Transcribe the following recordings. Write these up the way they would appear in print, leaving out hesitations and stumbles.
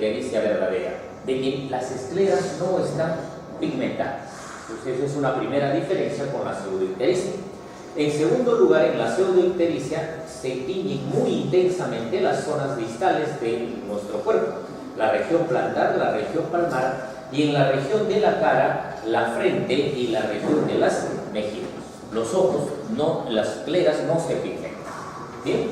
pseudoictericia verdadera, de que las escleras no están pigmentadas. Entonces, esa es una primera diferencia con la pseudoictericia. En segundo lugar, en la pseudoictericia se tiñen muy intensamente las zonas distales de nuestro cuerpo, la región plantar, la región palmar, y en la región de la cara, la frente y la región de las mejillas. Los ojos, no, las escleras no se pigmentan. ¿Bien?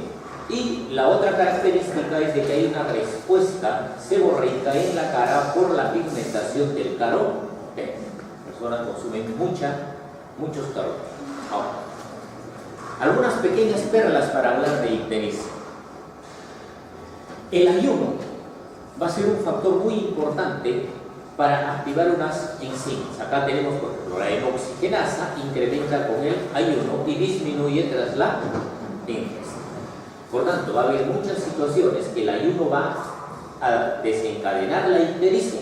Y la otra característica es de que hay una respuesta seborreica en la cara por la pigmentación del carón. Las personas consumen muchos carones. Ahora, algunas pequeñas perlas para hablar de ictericia. El ayuno va a ser un factor muy importante para activar unas enzimas. Acá tenemos, por ejemplo, la hemooxigenasa incrementa con el ayuno y disminuye tras la ingesta. Por tanto, va a haber muchas situaciones que el ayuno va a desencadenar la ictericia.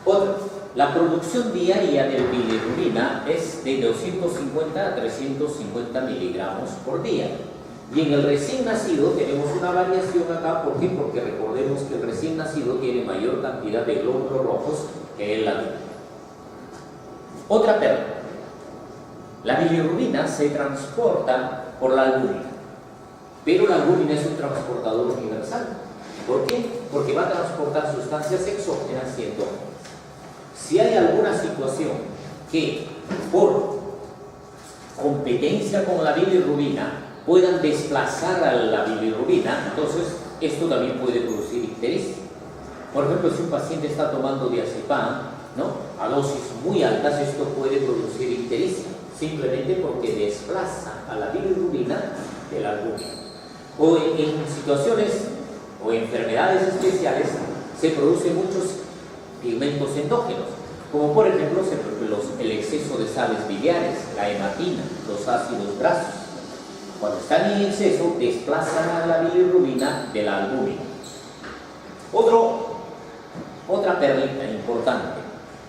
Otra, la producción diaria de bilirrubina es de 250 a 350 miligramos por día. Y en el recién nacido tenemos una variación acá. ¿Por qué? Porque recordemos que el recién nacido tiene mayor cantidad de glóbulos rojos que el adulto. Otra perla. La bilirrubina se transporta por la albúmina, pero la albúmina es un transportador universal. ¿Por qué? Porque va a transportar sustancias exógenas y endógenas. Si hay alguna situación que por competencia con la bilirrubina puedan desplazar a la bilirrubina, entonces esto también puede producir ictericia. Por ejemplo, si un paciente está tomando diazepam, ¿no?, a dosis muy altas, esto puede producir ictericia, simplemente porque desplaza a la bilirrubina de la albúmina. O en situaciones o enfermedades especiales se producen muchos pigmentos endógenos, como por ejemplo el exceso de sales biliares, la hematina, los ácidos grasos. Cuando están en exceso, desplazan a la bilirrubina de la albúmina. Otra perlita importante.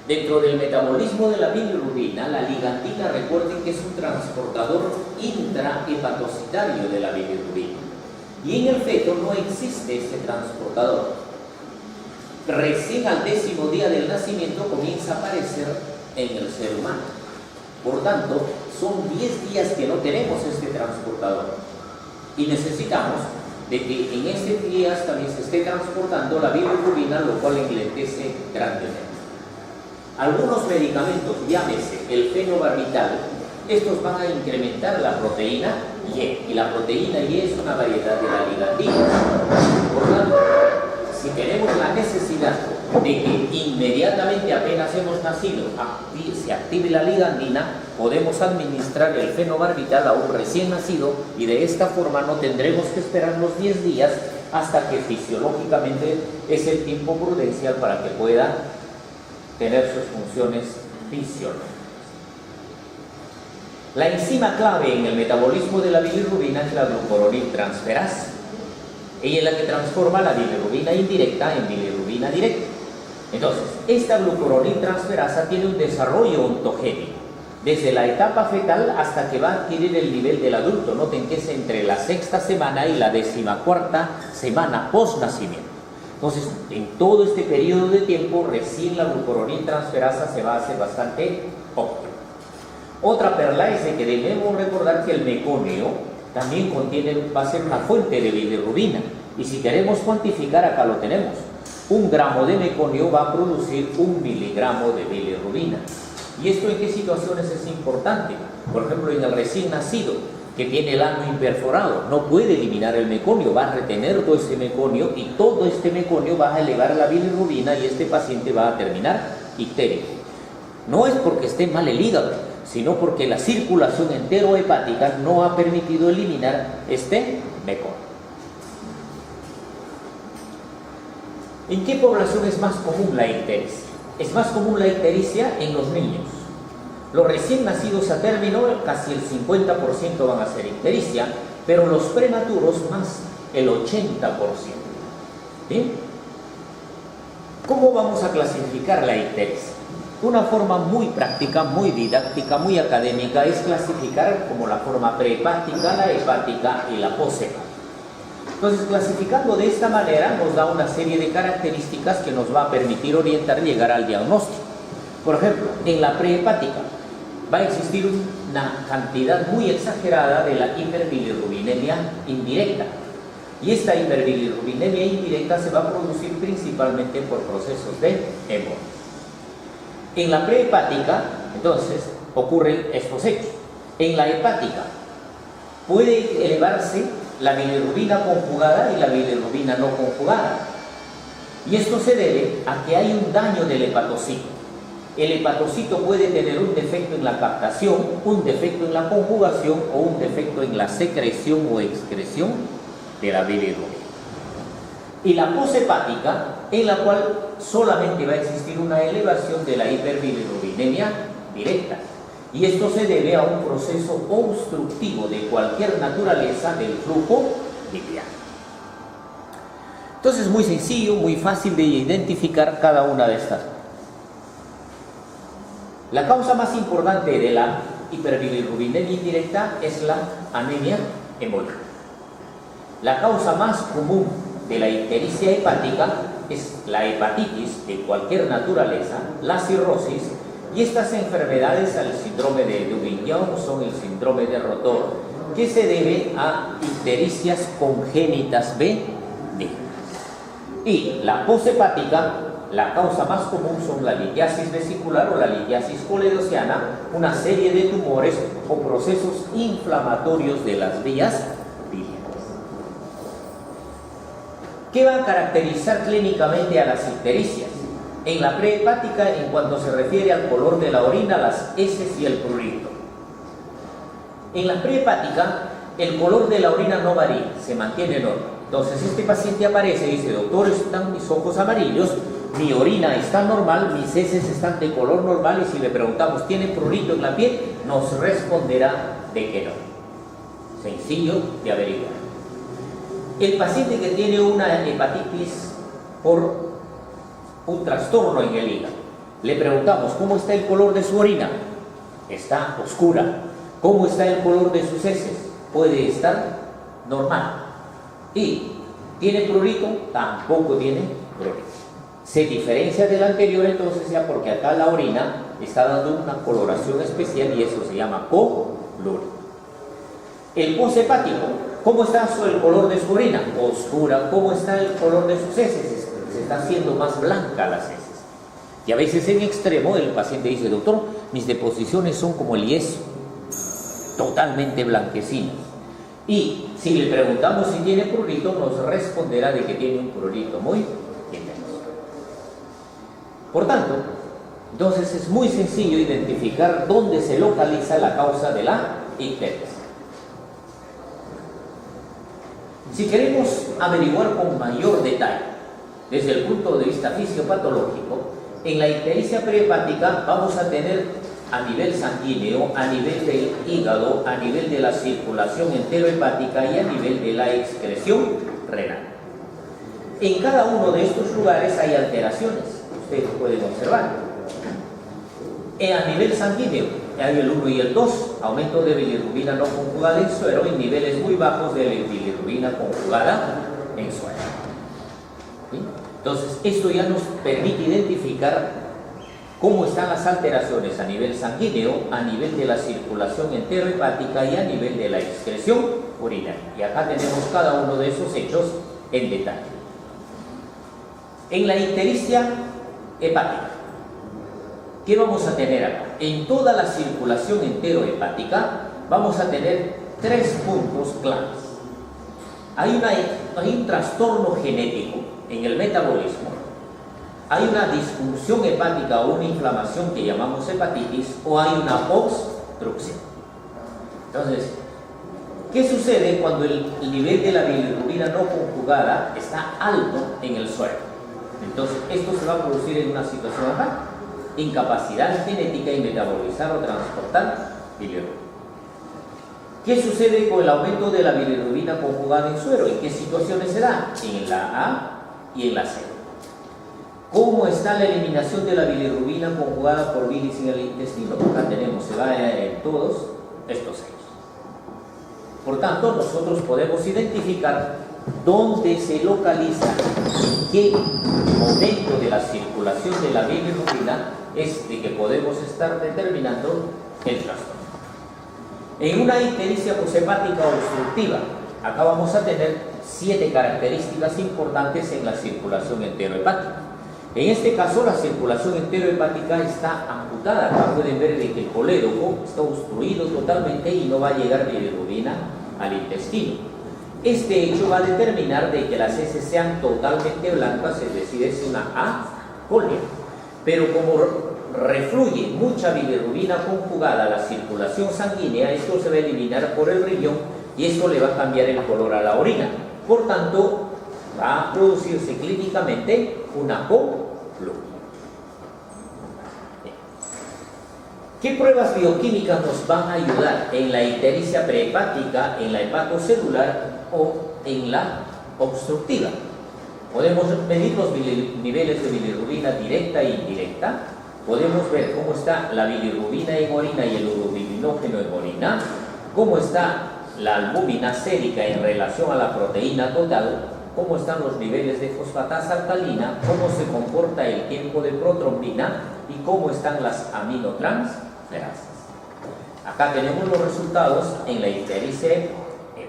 Dentro del metabolismo de la bilirrubina, la ligandina, recuerden que es un transportador intrahepatocitario de la bilirrubina. Y en el feto no existe este transportador. Recién al 10º día del nacimiento comienza a aparecer en el ser humano. Por tanto, son 10 días que no tenemos este transportador. Y necesitamos de que en este día también se esté transportando la bilirrubina, lo cual enlentece grandemente. Algunos medicamentos, llámese el fenobarbital, estos van a incrementar la proteína Y, y la proteína Y es una variedad de la ligandina. Por tanto, si tenemos la necesidad de que inmediatamente apenas hemos nacido se active la ligandina, podemos administrar el fenobarbital a un recién nacido y de esta forma no tendremos que esperar los 10 días hasta que fisiológicamente es el tiempo prudencial para que pueda tener sus funciones fisiológicas. La enzima clave en el metabolismo de la bilirrubina es la glucuroniltransferasa. Ella es la que transforma la bilirrubina indirecta en bilirrubina directa. Entonces, esta glucuroniltransferasa tiene un desarrollo ontogénico, desde la etapa fetal hasta que va a adquirir el nivel del adulto. Noten que es entre la 6ª semana y la 14ª semana post-nacimiento. Entonces, en todo este periodo de tiempo, recién la glucuroniltransferasa se va a hacer bastante óptima. Otra perla es de que debemos recordar que el meconio también va a ser una fuente de bilirrubina. Y si queremos cuantificar, acá lo tenemos. 1 gramo de meconio va a producir 1 miligramo de bilirrubina. ¿Y esto en qué situaciones es importante? Por ejemplo, en el recién nacido, que tiene el ano imperforado, no puede eliminar el meconio, va a retener todo ese meconio y todo este meconio va a elevar la bilirrubina y este paciente va a terminar ictérico. No es porque esté mal el hígado, sino porque la circulación enterohepática no ha permitido eliminar este meconio. ¿En qué población es más común la ictericia? Es más común la ictericia en los niños. Los recién nacidos a término, casi el 50% van a ser ictericia, pero los prematuros más el 80%. ¿Bien? ¿Cómo vamos a clasificar la ictericia? Una forma muy práctica, muy didáctica, muy académica es clasificar como la forma prehepática, la hepática y la poshepática. Entonces, clasificando de esta manera nos da una serie de características que nos va a permitir orientar y llegar al diagnóstico. Por ejemplo, en la prehepática va a existir una cantidad muy exagerada de la hiperbilirrubinemia indirecta. Y esta hiperbilirrubinemia indirecta se va a producir principalmente por procesos de hemorragia. En la prehepática, entonces, ocurren estos hechos. En la hepática puede elevarse la bilirrubina conjugada y la bilirrubina no conjugada. Y esto se debe a que hay un daño del hepatocito. El hepatocito puede tener un defecto en la captación, un defecto en la conjugación o un defecto en la secreción o excreción de la bilirrubina. Y la poshepática, en la cual solamente va a existir una elevación de la hiperbilirrubinemia directa. Y esto se debe a un proceso obstructivo de cualquier naturaleza del flujo biliar. Entonces, muy sencillo, muy fácil de identificar cada una de estas. La causa más importante de la hiperbilirrubinemia indirecta es la anemia hemolítica. La causa más común de la ictericia hepática es la hepatitis de cualquier naturaleza, la cirrosis, y estas enfermedades al síndrome de Dubignon son el síndrome de Rotor, que se debe a ictericias congénitas B. Y la poshepática, la causa más común son la litiasis vesicular o la litiasis coledociana, una serie de tumores o procesos inflamatorios de las vías biliares. ¿Qué va a caracterizar clínicamente a las ictericias? En la prehepática, en cuanto se refiere al color de la orina, las heces y el prurito. En la prehepática, el color de la orina no varía, se mantiene normal. Entonces, este paciente aparece y dice: doctor, están mis ojos amarillos, mi orina está normal, mis heces están de color normal, y si le preguntamos, ¿tiene prurito en la piel?, nos responderá de que no. Sencillo de averiguar. El paciente que tiene una hepatitis por un trastorno en el hígado, le preguntamos: ¿cómo está el color de su orina? Está oscura. ¿Cómo está el color de sus heces? Puede estar normal. ¿Y tiene prurito? Tampoco tiene prurito. Se diferencia del anterior entonces ya porque acá la orina está dando una coloración especial y eso se llama colúrico. El poshepático, ¿cómo está el color de su orina? Oscura. ¿Cómo está el color de sus heces? Se está haciendo más blanca las heces. Y a veces en extremo el paciente dice: doctor, mis deposiciones son como el yeso, totalmente blanquecinas. Y si le preguntamos si tiene prurito, nos responderá de que tiene un prurito muy intenso. Por tanto, entonces es muy sencillo identificar dónde se localiza la causa de la ictericia. Si queremos averiguar con mayor detalle, desde el punto de vista fisiopatológico, en la ictericia prehepática vamos a tener a nivel sanguíneo, a nivel del hígado, a nivel de la circulación enterohepática y a nivel de la excreción renal. En cada uno de estos lugares hay alteraciones, ustedes pueden observar. A nivel sanguíneo hay el 1 y el 2, aumento de bilirrubina no conjugada en suero y niveles muy bajos de bilirrubina conjugada en suero. ¿Sí? Entonces, esto ya nos permite identificar cómo están las alteraciones a nivel sanguíneo, a nivel de la circulación enterohepática y a nivel de la excreción urinaria. Y acá tenemos cada uno de esos hechos en detalle. En la ictericia hepática, ¿qué vamos a tener acá? En toda la circulación enterohepática vamos a tener 3 puntos claves. Hay un trastorno genético en el metabolismo. Hay una disfunción hepática o una inflamación que llamamos hepatitis, o hay una obstrucción. Entonces, ¿qué sucede cuando el nivel de la bilirrubina no conjugada está alto en el suero? Entonces, esto se va a producir en una situación de incapacidad genética y metabolizar o transportar bilirrubina. ¿Qué sucede con el aumento de la bilirrubina conjugada en suero? ¿En qué situaciones se da? En la A y en la C. ¿Cómo está la eliminación de la bilirrubina conjugada por bilis en el intestino? Acá tenemos, se va en todos estos hechos. Por tanto, nosotros podemos identificar dónde se localiza, en qué momento de la circulación de la bilirrubina es de que podemos estar determinando el trastorno. En una ictericia poshepática obstructiva, acá vamos a tener 7 características importantes en la circulación enterohepática. En este caso, la circulación enterohepática está amputada. Acá pueden ver de que el colédoco está obstruido totalmente y no va a llegar bilirrubina al intestino. Este hecho va a determinar de que las heces sean totalmente blancas, es decir, es una acolia. Pero como refluye mucha bilirrubina conjugada a la circulación sanguínea, esto se va a eliminar por el riñón y esto le va a cambiar el color a la orina. Por tanto, va a producirse clínicamente una apoflugia. ¿Qué pruebas bioquímicas nos van a ayudar en la ictericia prehepática, en la hepatocelular o en la obstructiva? Podemos medir los niveles de bilirrubina directa e indirecta. Podemos ver cómo está la bilirrubina en orina y el urobilinógeno en orina, cómo está la albúmina sérica en relación a la proteína total, cómo están los niveles de fosfatasa alcalina, cómo se comporta el tiempo de protrombina y cómo están las aminotransferasas. Acá tenemos los resultados en la ictericia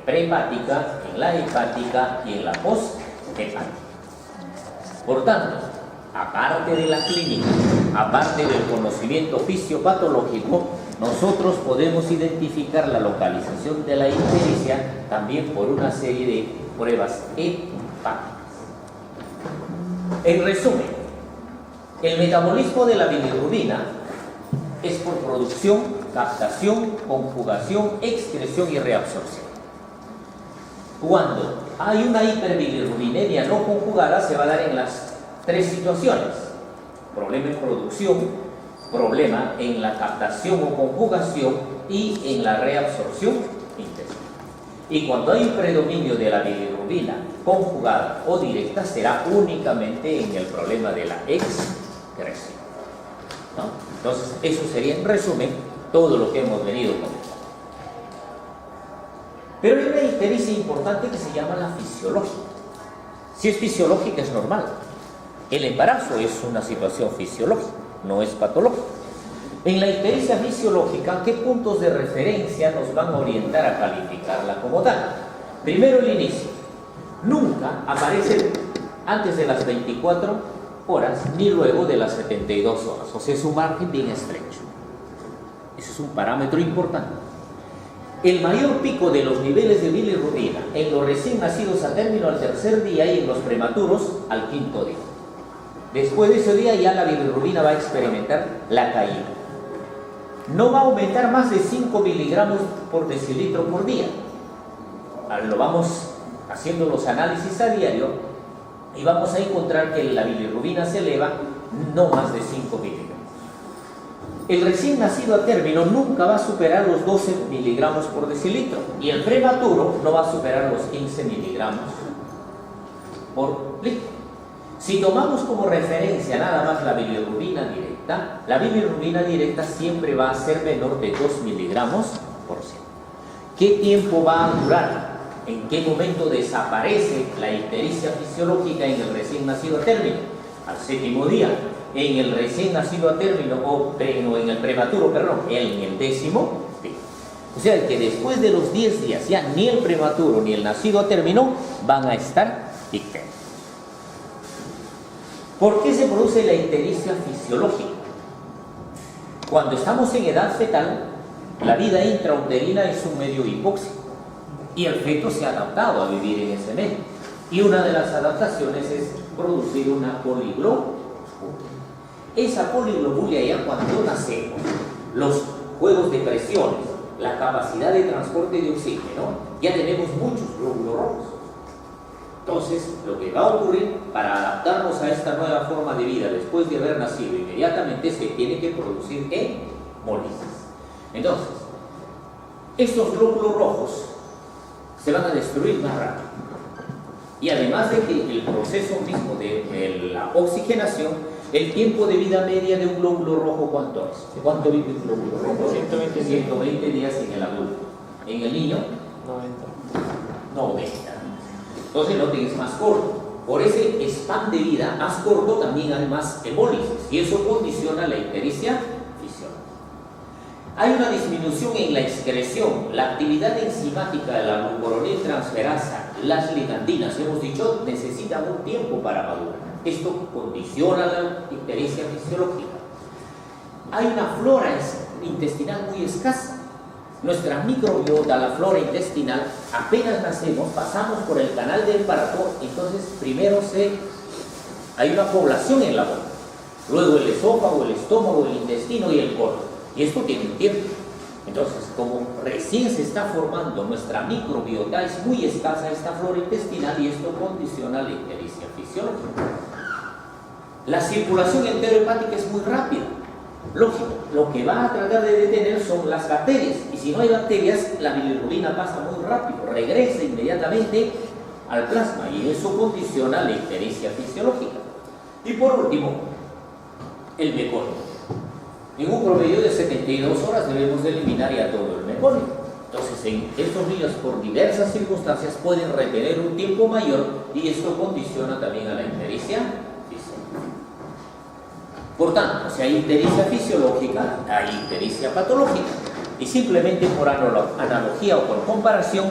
prehepática, en la hepática y en la poshepática. Por tanto, aparte de la clínica, aparte del conocimiento fisiopatológico, nosotros podemos identificar la localización de la ictericia también por una serie de pruebas hepáticas. En resumen, el metabolismo de la bilirrubina es por producción, captación, conjugación, excreción y reabsorción. Cuando hay una hiperbilirrubinemia no conjugada, se va a dar en las 3 situaciones: problema en producción, problema en la captación o conjugación y en la reabsorción intestinal. Y cuando hay un predominio de la bilirrubina conjugada o directa, será únicamente en el problema de la excreción, ¿no? Entonces, eso sería en resumen todo lo que hemos venido comentando. Pero hay una ictericia importante que se llama la fisiológica. Si es fisiológica, es normal. El embarazo es una situación fisiológica, no es patológica. En la ictericia fisiológica, ¿qué puntos de referencia nos van a orientar a calificarla como tal? Primero, el inicio. Nunca aparece antes de las 24 horas ni luego de las 72 horas. O sea, es un margen bien estrecho. Ese es un parámetro importante. El mayor pico de los niveles de bilirrubina en los recién nacidos a término al 3er día y en los prematuros al 5.º día. Después de ese día ya la bilirrubina va a experimentar la caída. No va a aumentar más de 5 miligramos por decilitro por día. Lo vamos haciendo los análisis a diario y vamos a encontrar que la bilirrubina se eleva no más de 5 miligramos. El recién nacido a término nunca va a superar los 12 miligramos por decilitro y el prematuro no va a superar los 15 miligramos por litro. Si tomamos como referencia nada más la bilirrubina directa siempre va a ser menor de 2 miligramos por ciento. ¿Qué tiempo va a durar? ¿En qué momento desaparece la ictericia fisiológica en el recién nacido a término? Al 7.º día. En el recién nacido a término o en el prematuro, perdón, en el 10.º día. O sea que después de los 10 días ya ni el prematuro ni el nacido a término van a estar ictéricos. ¿Por qué se produce la ictericia fisiológica? Cuando estamos en edad fetal, la vida intrauterina es un medio hipóxico y el feto se ha adaptado a vivir en ese medio. Y una de las adaptaciones es producir una poliglobulia. Esa poliglobulia, ya cuando nacemos, los juegos de presiones, la capacidad de transporte de oxígeno, ya tenemos muchos glóbulos rojos. Entonces, lo que va a ocurrir para adaptarnos a esta nueva forma de vida después de haber nacido inmediatamente se tiene que producir hemólisis. Entonces, estos glóbulos rojos se van a destruir más rápido. Y además de que el proceso mismo de la oxigenación, el tiempo de vida media de un glóbulo rojo, ¿cuánto es? ¿Cuánto vive un glóbulo rojo? 120 días en el adulto. ¿En el niño? 90. Entonces noten, es más corto. Por ese span de vida más corto también hay más hemólisis y eso condiciona la ictericia fisiológica. Hay una disminución en la excreción, la actividad enzimática de la glucuroniltransferasa, las ligandinas, hemos dicho, necesitan un tiempo para madurar. Esto condiciona la ictericia fisiológica. Hay una flora intestinal muy escasa. Nuestra microbiota, la flora intestinal, apenas nacemos, pasamos por el canal del parto, entonces primero hay una población en la boca, luego el esófago, el estómago, el intestino y el colon. Y esto tiene un tiempo. Entonces, como recién se está formando nuestra microbiota, es muy escasa esta flora intestinal y esto condiciona la ictericia fisiológica. La circulación enterohepática es muy rápida. Lógico, lo que va a tratar de detener son las bacterias, y si no hay bacterias, la bilirrubina pasa muy rápido, regresa inmediatamente al plasma, y eso condiciona la ictericia fisiológica. Y por último, el meconio. En un promedio de 72 horas debemos de eliminar ya todo el meconio. Entonces, en estos niños, por diversas circunstancias, pueden retener un tiempo mayor, y esto condiciona también a la ictericia fisiológica. Por tanto, si hay ictericia fisiológica, hay ictericia patológica. Y simplemente por analogía o por comparación,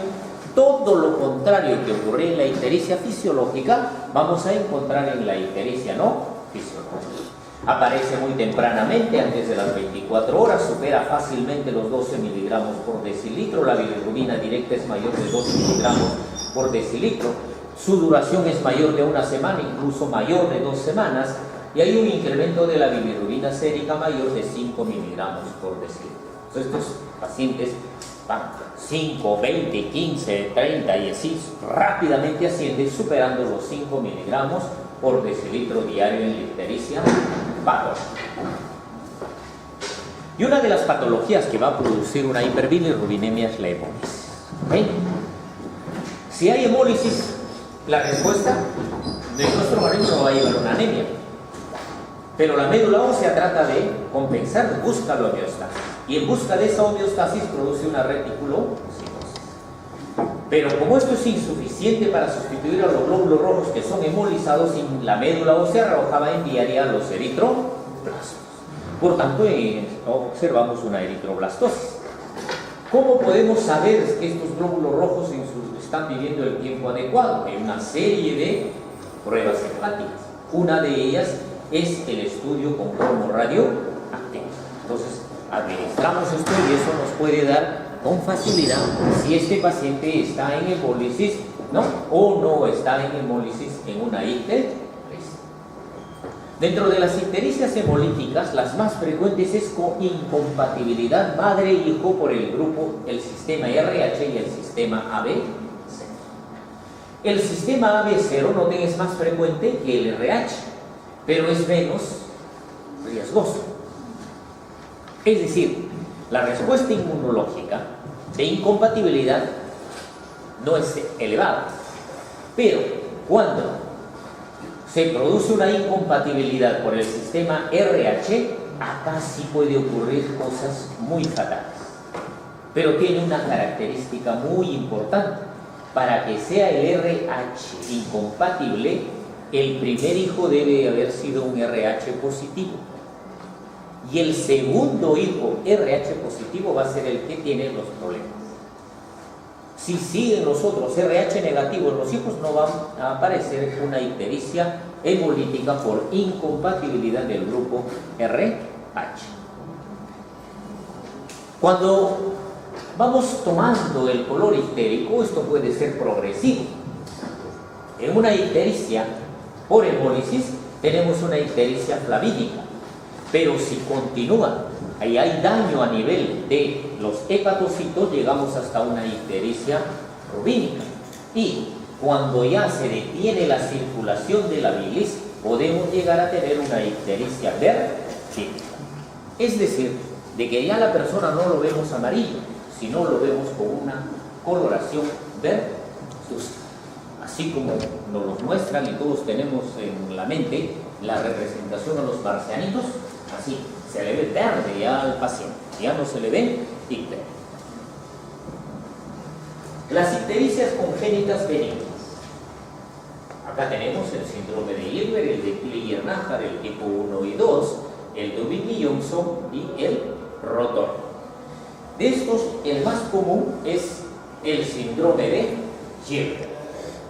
todo lo contrario que ocurre en la ictericia fisiológica, vamos a encontrar en la ictericia no fisiológica. Aparece muy tempranamente, antes de las 24 horas, supera fácilmente los 12 miligramos por decilitro, la bilirrubina directa es mayor de 2 miligramos por decilitro, su duración es mayor de una semana, incluso mayor de 2 semanas, y hay un incremento de la bilirrubina sérica mayor de 5 miligramos por decilitro. Entonces, estos pacientes van 5, 20, 15, 30 y así rápidamente ascienden, superando los 5 miligramos por decilitro diario en la ictericia patológica. Y una de las patologías que va a producir una hiperbilirrubinemia es la hemólisis. ¿Okay? Si hay hemólisis, la respuesta de nuestro organismo va a llevar una anemia. Pero la médula ósea trata de compensar, busca la homeostasis. Y en busca de esa homeostasis produce una reticulocitosis. Pero como esto es insuficiente para sustituir a los glóbulos rojos que son hemolizados, la médula ósea roja va a enviar a los eritroplastos. Por tanto, observamos una eritroblastosis. ¿Cómo podemos saber que estos glóbulos rojos están viviendo el tiempo adecuado? Hay una serie de pruebas hepáticas. Una de ellas es el estudio con cromo radioactivo. Entonces, administramos esto y eso nos puede dar con facilidad si este paciente está en hemólisis, ¿no? O no está en hemólisis en una ictericia. Dentro de las ictericias hemolíticas, las más frecuentes es con incompatibilidad madre-hijo por el grupo, el sistema RH y el sistema AB0. El sistema AB0 no es más frecuente que el RH, pero es menos riesgoso. Es decir, la respuesta inmunológica de incompatibilidad no es elevada, pero cuando se produce una incompatibilidad por el sistema RH, acá sí puede ocurrir cosas muy fatales. Pero tiene una característica muy importante. Para que sea el RH incompatible, el primer hijo debe haber sido un RH positivo. Y el segundo hijo RH positivo va a ser el que tiene los problemas. Si siguen los otros RH negativos, los hijos no van a aparecer una ictericia hemolítica por incompatibilidad del grupo RH. Cuando vamos tomando el color ictérico, esto puede ser progresivo. En una ictericia por hemólisis tenemos una ictericia flavídica, pero si continúa y hay daño a nivel de los hepatocitos, llegamos hasta una ictericia rubínica. Y cuando ya se detiene la circulación de la bilis, podemos llegar a tener una ictericia vertítica. Es decir, de que ya la persona no lo vemos amarillo, sino lo vemos con una coloración verdosa. Así como nos lo muestran y todos tenemos en la mente la representación a los marcianitos, así se le ve verde ya al paciente, ya no se le ve icteria. Las ictericias congénitas benignas. Acá tenemos el síndrome de Gilbert, el de Kleyer-Najar, el tipo 1 y 2, el Dubin-Johnson y el rotor. De estos, el más común es el síndrome de Gilbert.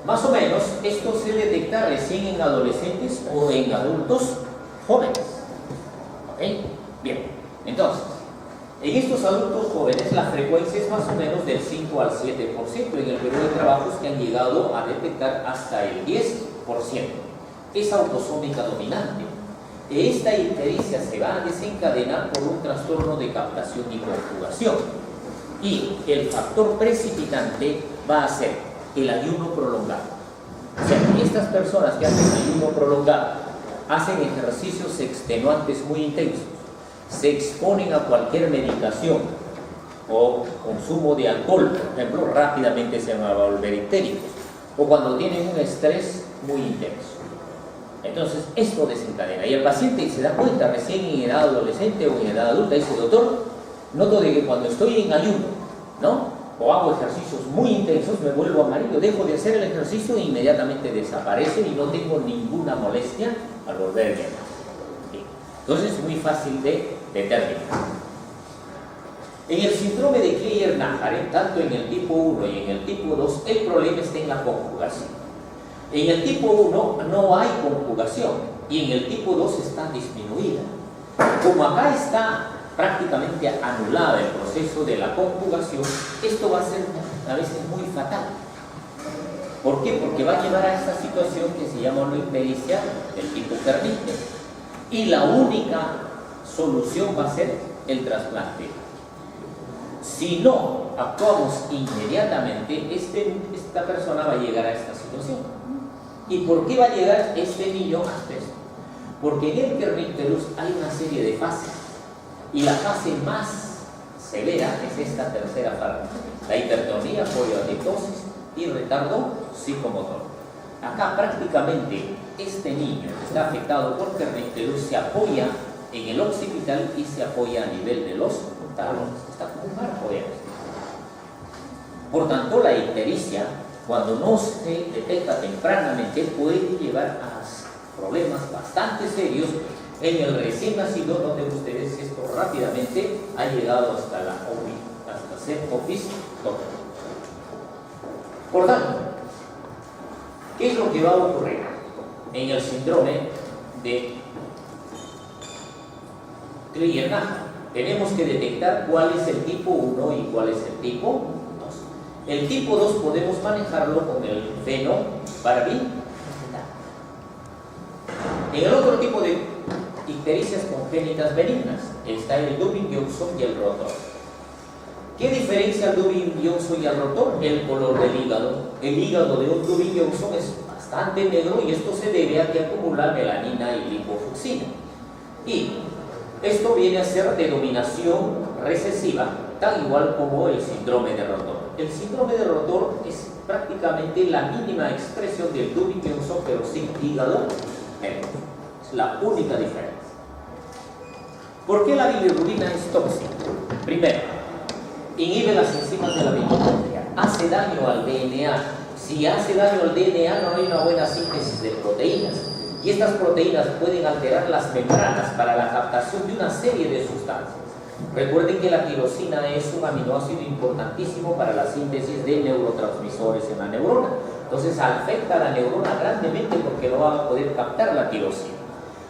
Más o menos, esto se detecta recién en adolescentes o en adultos jóvenes. ¿Ok? Bien, entonces, en estos adultos jóvenes la frecuencia es más o menos del 5 al 7%, en el periodo de trabajos que han llegado a detectar hasta el 10%. Es autosómica dominante. Esta ictericia se va a desencadenar por un trastorno de captación y conjugación. Y el factor precipitante va a ser el ayuno prolongado. O sea, estas personas que hacen ayuno prolongado hacen ejercicios extenuantes muy intensos, se exponen a cualquier medicación o consumo de alcohol, por ejemplo, rápidamente se van a volver ictéricos, o cuando tienen un estrés muy intenso. Entonces, esto desencadena. Y el paciente se da cuenta recién en edad adolescente o en edad adulta, dice: doctor, noto de que cuando estoy en ayuno, ¿no?, o hago ejercicios muy intensos, me vuelvo amarillo, dejo de hacer el ejercicio e inmediatamente desaparece y no tengo ninguna molestia al volverme a. Entonces es muy fácil de determinar. En el síndrome de Kleyer-Najar, tanto en el tipo 1 y en el tipo 2, el problema está en la conjugación. En el tipo 1 no hay conjugación y en el tipo 2 está disminuida. Como acá está prácticamente anulada el proceso de la conjugación, esto va a ser a veces muy fatal. ¿Por qué? Porque va a llevar a esta situación que se llama una ictericia del tipo Kernicter. Y la única solución va a ser el trasplante. Si no actuamos inmediatamente, esta persona va a llegar a esta situación. ¿Y por qué va a llegar este niño hasta esto? Porque en el Kernicterus hay una serie de fases. Y la fase más severa es esta tercera fase: la hipertonía, poliaditosis y retardo psicomotor. Acá prácticamente este niño que está afectado por Kernicterus se apoya en el occipital y se apoya a nivel de los talones. Está como un marco de esto. Por tanto, la ictericia, cuando no se detecta tempranamente, puede llevar a problemas bastante serios en el recién nacido, donde ustedes esto rápidamente ha llegado hasta la hasta ser opistótomo. Por tanto, ¿qué es lo que va a ocurrir en el síndrome de Kleyer-Najar? Tenemos que detectar cuál es el tipo 1 y cuál es el tipo 2. El tipo 2 podemos manejarlo con el fenobarbital. En el otro tipo de ictericias congénitas benignas está el Dubin-Johnson y el rotor. ¿Qué diferencia el Dubin-Johnson y el rotor? El color del hígado. El hígado de un Dubin-Johnson es bastante negro y esto se debe a que acumula melanina y lipofucsina. Y esto viene a ser de dominación recesiva, tan igual como el síndrome de rotor. El síndrome de rotor es prácticamente la mínima expresión del Dubin-Johnson, pero sin hígado negro. Es la única diferencia. ¿Por qué la bilirrubina es tóxica? Primero, inhibe las enzimas de la mitocondria, hace daño al DNA. Si hace daño al DNA, no hay una buena síntesis de proteínas. Y estas proteínas pueden alterar las membranas para la captación de una serie de sustancias. Recuerden que la tirosina es un aminoácido importantísimo para la síntesis de neurotransmisores en la neurona. Entonces afecta a la neurona grandemente porque no va a poder captar la tirosina.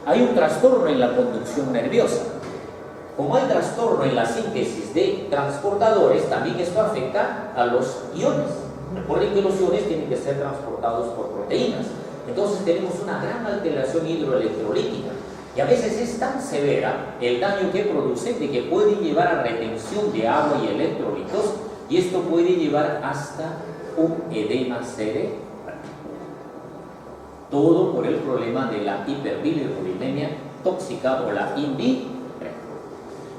Hay un trastorno en la conducción nerviosa. Como hay trastorno en la síntesis de transportadores, también esto afecta a los iones. Recuerden que los iones tienen que ser transportados por proteínas. Entonces tenemos una gran alteración hidroelectrolítica. Y a veces es tan severa el daño que produce de que puede llevar a retención de agua y electrolitos, y esto puede llevar hasta un edema cerebral. Todo por el problema de la hiperbilirrubinemia tóxica o la INVI.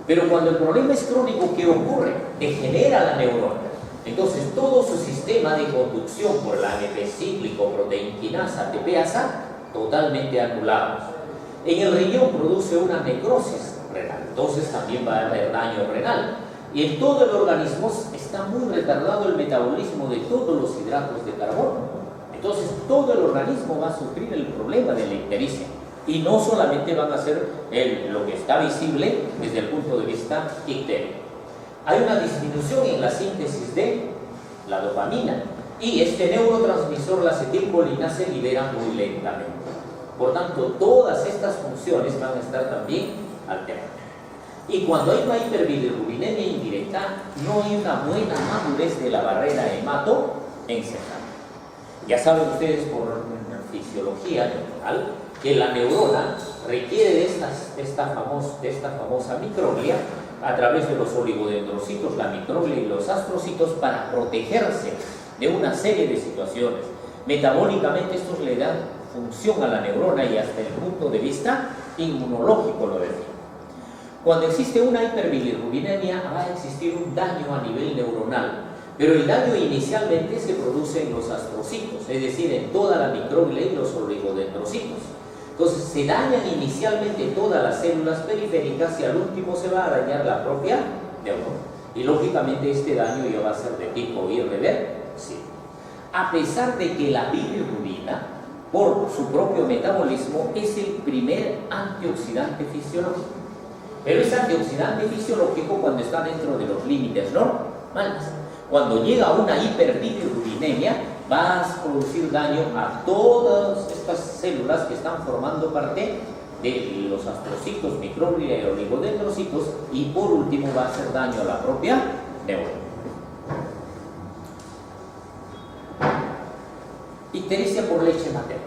Pero cuando el problema es crónico, ¿qué ocurre? Degenera la neurona. Entonces todo su sistema de conducción por la AMP cíclico, proteinquinasa, ATPasa, totalmente anulados. En el riñón produce una necrosis renal, entonces también va a haber daño renal. Y en todo el organismo está muy retardado el metabolismo de todos los hidratos de carbono. Entonces Entonces todo el organismo va a sufrir el problema de la ictericia. Y no solamente van a ser lo que está visible desde el punto de vista ictérico. Hay una disminución en la síntesis de la dopamina y este neurotransmisor, la acetilcolina, se libera muy lentamente. Por tanto, todas estas funciones van a estar también alteradas. Y cuando hay una hiperbilirrubinemia indirecta, no hay una buena madurez de la barrera hematoencefálica. Ya saben ustedes por fisiología general que la neurona requiere de esta famosa microglia a través de los oligodendrocitos, la microglia y los astrocitos para protegerse de una serie de situaciones. Metabólicamente estos le dan función a la neurona y hasta el punto de vista inmunológico lo decía. Cuando existe una hiperbilirrubinemia va a existir un daño a nivel neuronal, pero el daño inicialmente se produce en los astrocitos, es decir, en toda la microglia y los oligodendrocitos. Entonces se dañan inicialmente todas las células periféricas y al último se va a dañar la propia neurona. Y lógicamente este daño ya va a ser de tipo irreversible. A pesar de que la bilirrubina, por su propio metabolismo, es el primer antioxidante fisiológico. Pero es antioxidante fisiológico cuando está dentro de los límites normales. Cuando llega a una hiperbilirrubinemia, va a producir daño a todas estas células que están formando parte de los astrocitos, microglia y oligodendrocitos, y por último va a hacer daño a la propia neurona. Ictericia por leche materna.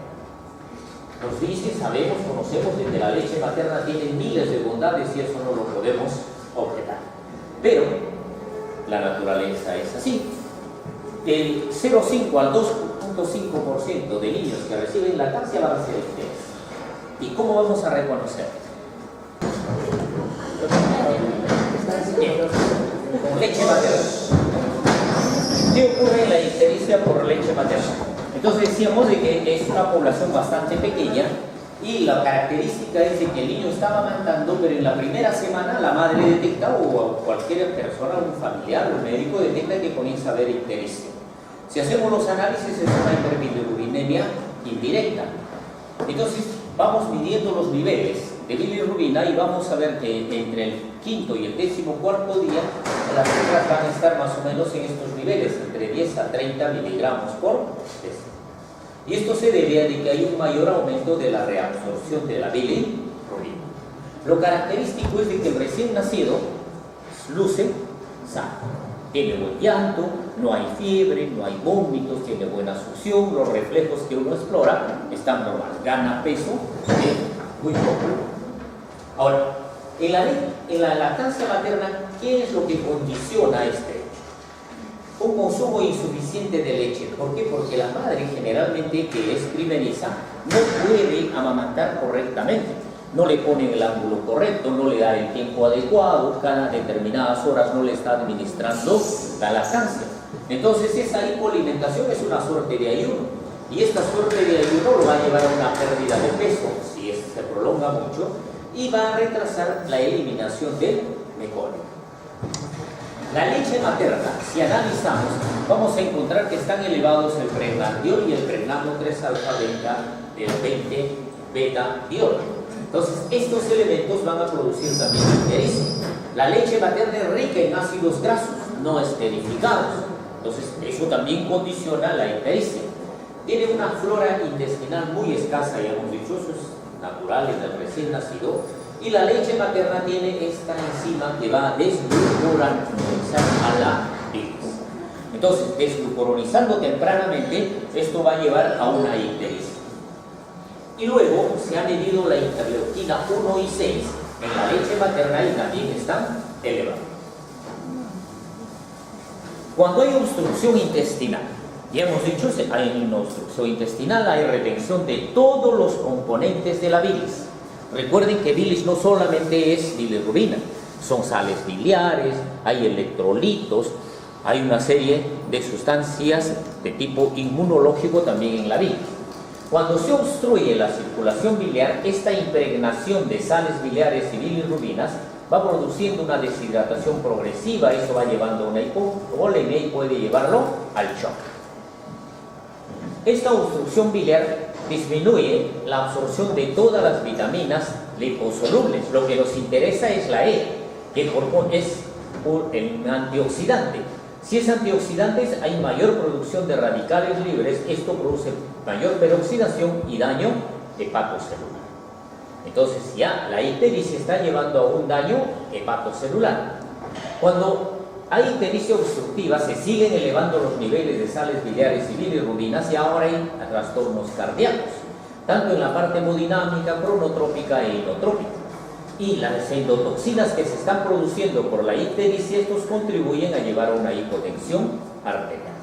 Nos dicen, sabemos, conocemos de que la leche materna tiene miles de bondades y eso no lo podemos objetar. Pero la naturaleza es así. Del 0,5 al 2,5% de niños que reciben lactancia van a ser icterias. ¿Y cómo vamos a reconocer? Con leche materna. ¿Qué ocurre en la ictericia por leche materna? Entonces decíamos de que es una población bastante pequeña y la característica es de que el niño está amamantando, pero en la primera semana la madre detecta, o cualquier persona, un familiar, un médico detecta que comienza a haber ictericia. Si hacemos los análisis es una hiperbilirrubinemia indirecta. Entonces vamos midiendo los niveles de bilirrubina y vamos a ver que entre el quinto y el 14º día las cifras van a estar más o menos en estos niveles, entre 10 a 30 miligramos por deci. Y esto se debe a que hay un mayor aumento de la reabsorción de la bilirrubina. Lo característico es de que el recién nacido luce sano. Tiene buen llanto, no hay fiebre, no hay vómitos, tiene buena succión, los reflejos que uno explora están normales, gana peso muy poco. Ahora, en la lactancia materna, ¿qué es lo que condiciona este hecho? Un consumo insuficiente de leche. ¿Por qué? Porque la madre generalmente, que es primeriza, no puede amamantar correctamente. No le pone el ángulo correcto, no le da el tiempo adecuado, cada determinadas horas no le está administrando la lactancia. Entonces esa hipoalimentación es una suerte de ayuno. Y esta suerte de ayuno lo va a llevar a una pérdida de peso, si se prolonga mucho, y va a retrasar la eliminación del mecónico. La leche materna, si analizamos, vamos a encontrar que están elevados el pregnanolol y el pregnano 3-alfa-beta del 20-beta-diol. Entonces, estos elementos van a producir también ictericia. La leche materna es rica en ácidos grasos no esterificados. Entonces, eso también condiciona la ictericia. Tiene una flora intestinal muy escasa, ya hemos dicho, eso es natural en el recién nacido. Y la leche materna tiene esta enzima que va a desglucuronizar a la bilis. Entonces, desglucuronizando tempranamente, esto va a llevar a una ictericia. Y luego se ha medido la interleuquina 1 y 6 en la leche materna y también están elevadas. Cuando hay obstrucción intestinal, ya hemos dicho, hay una obstrucción intestinal, hay retención de todos los componentes de la bilis. Recuerden que bilis no solamente es bilirrubina, son sales biliares, hay electrolitos, hay una serie de sustancias de tipo inmunológico también en la bilis. Cuando se obstruye la circulación biliar, esta impregnación de sales biliares y bilirrubinas va produciendo una deshidratación progresiva, eso va llevando a una hipovolemia y puede llevarlo al shock. esta obstrucción biliar disminuye la absorción de todas las vitaminas liposolubles. Lo que nos interesa es la E, que es un antioxidante. Si es antioxidante, hay mayor producción de radicales libres. Esto produce mayor peroxidación y daño hepatocelular. Entonces ya la ictericia está llevando a un daño hepatocelular. Cuando hay ictericia obstructiva, se siguen elevando los niveles de sales biliares y bilirrubinas, y ahora hay trastornos cardíacos, tanto en la parte hemodinámica, cronotrópica e inotrópica. Y las endotoxinas que se están produciendo por la ictericia, estos contribuyen a llevar a una hipotensión arterial.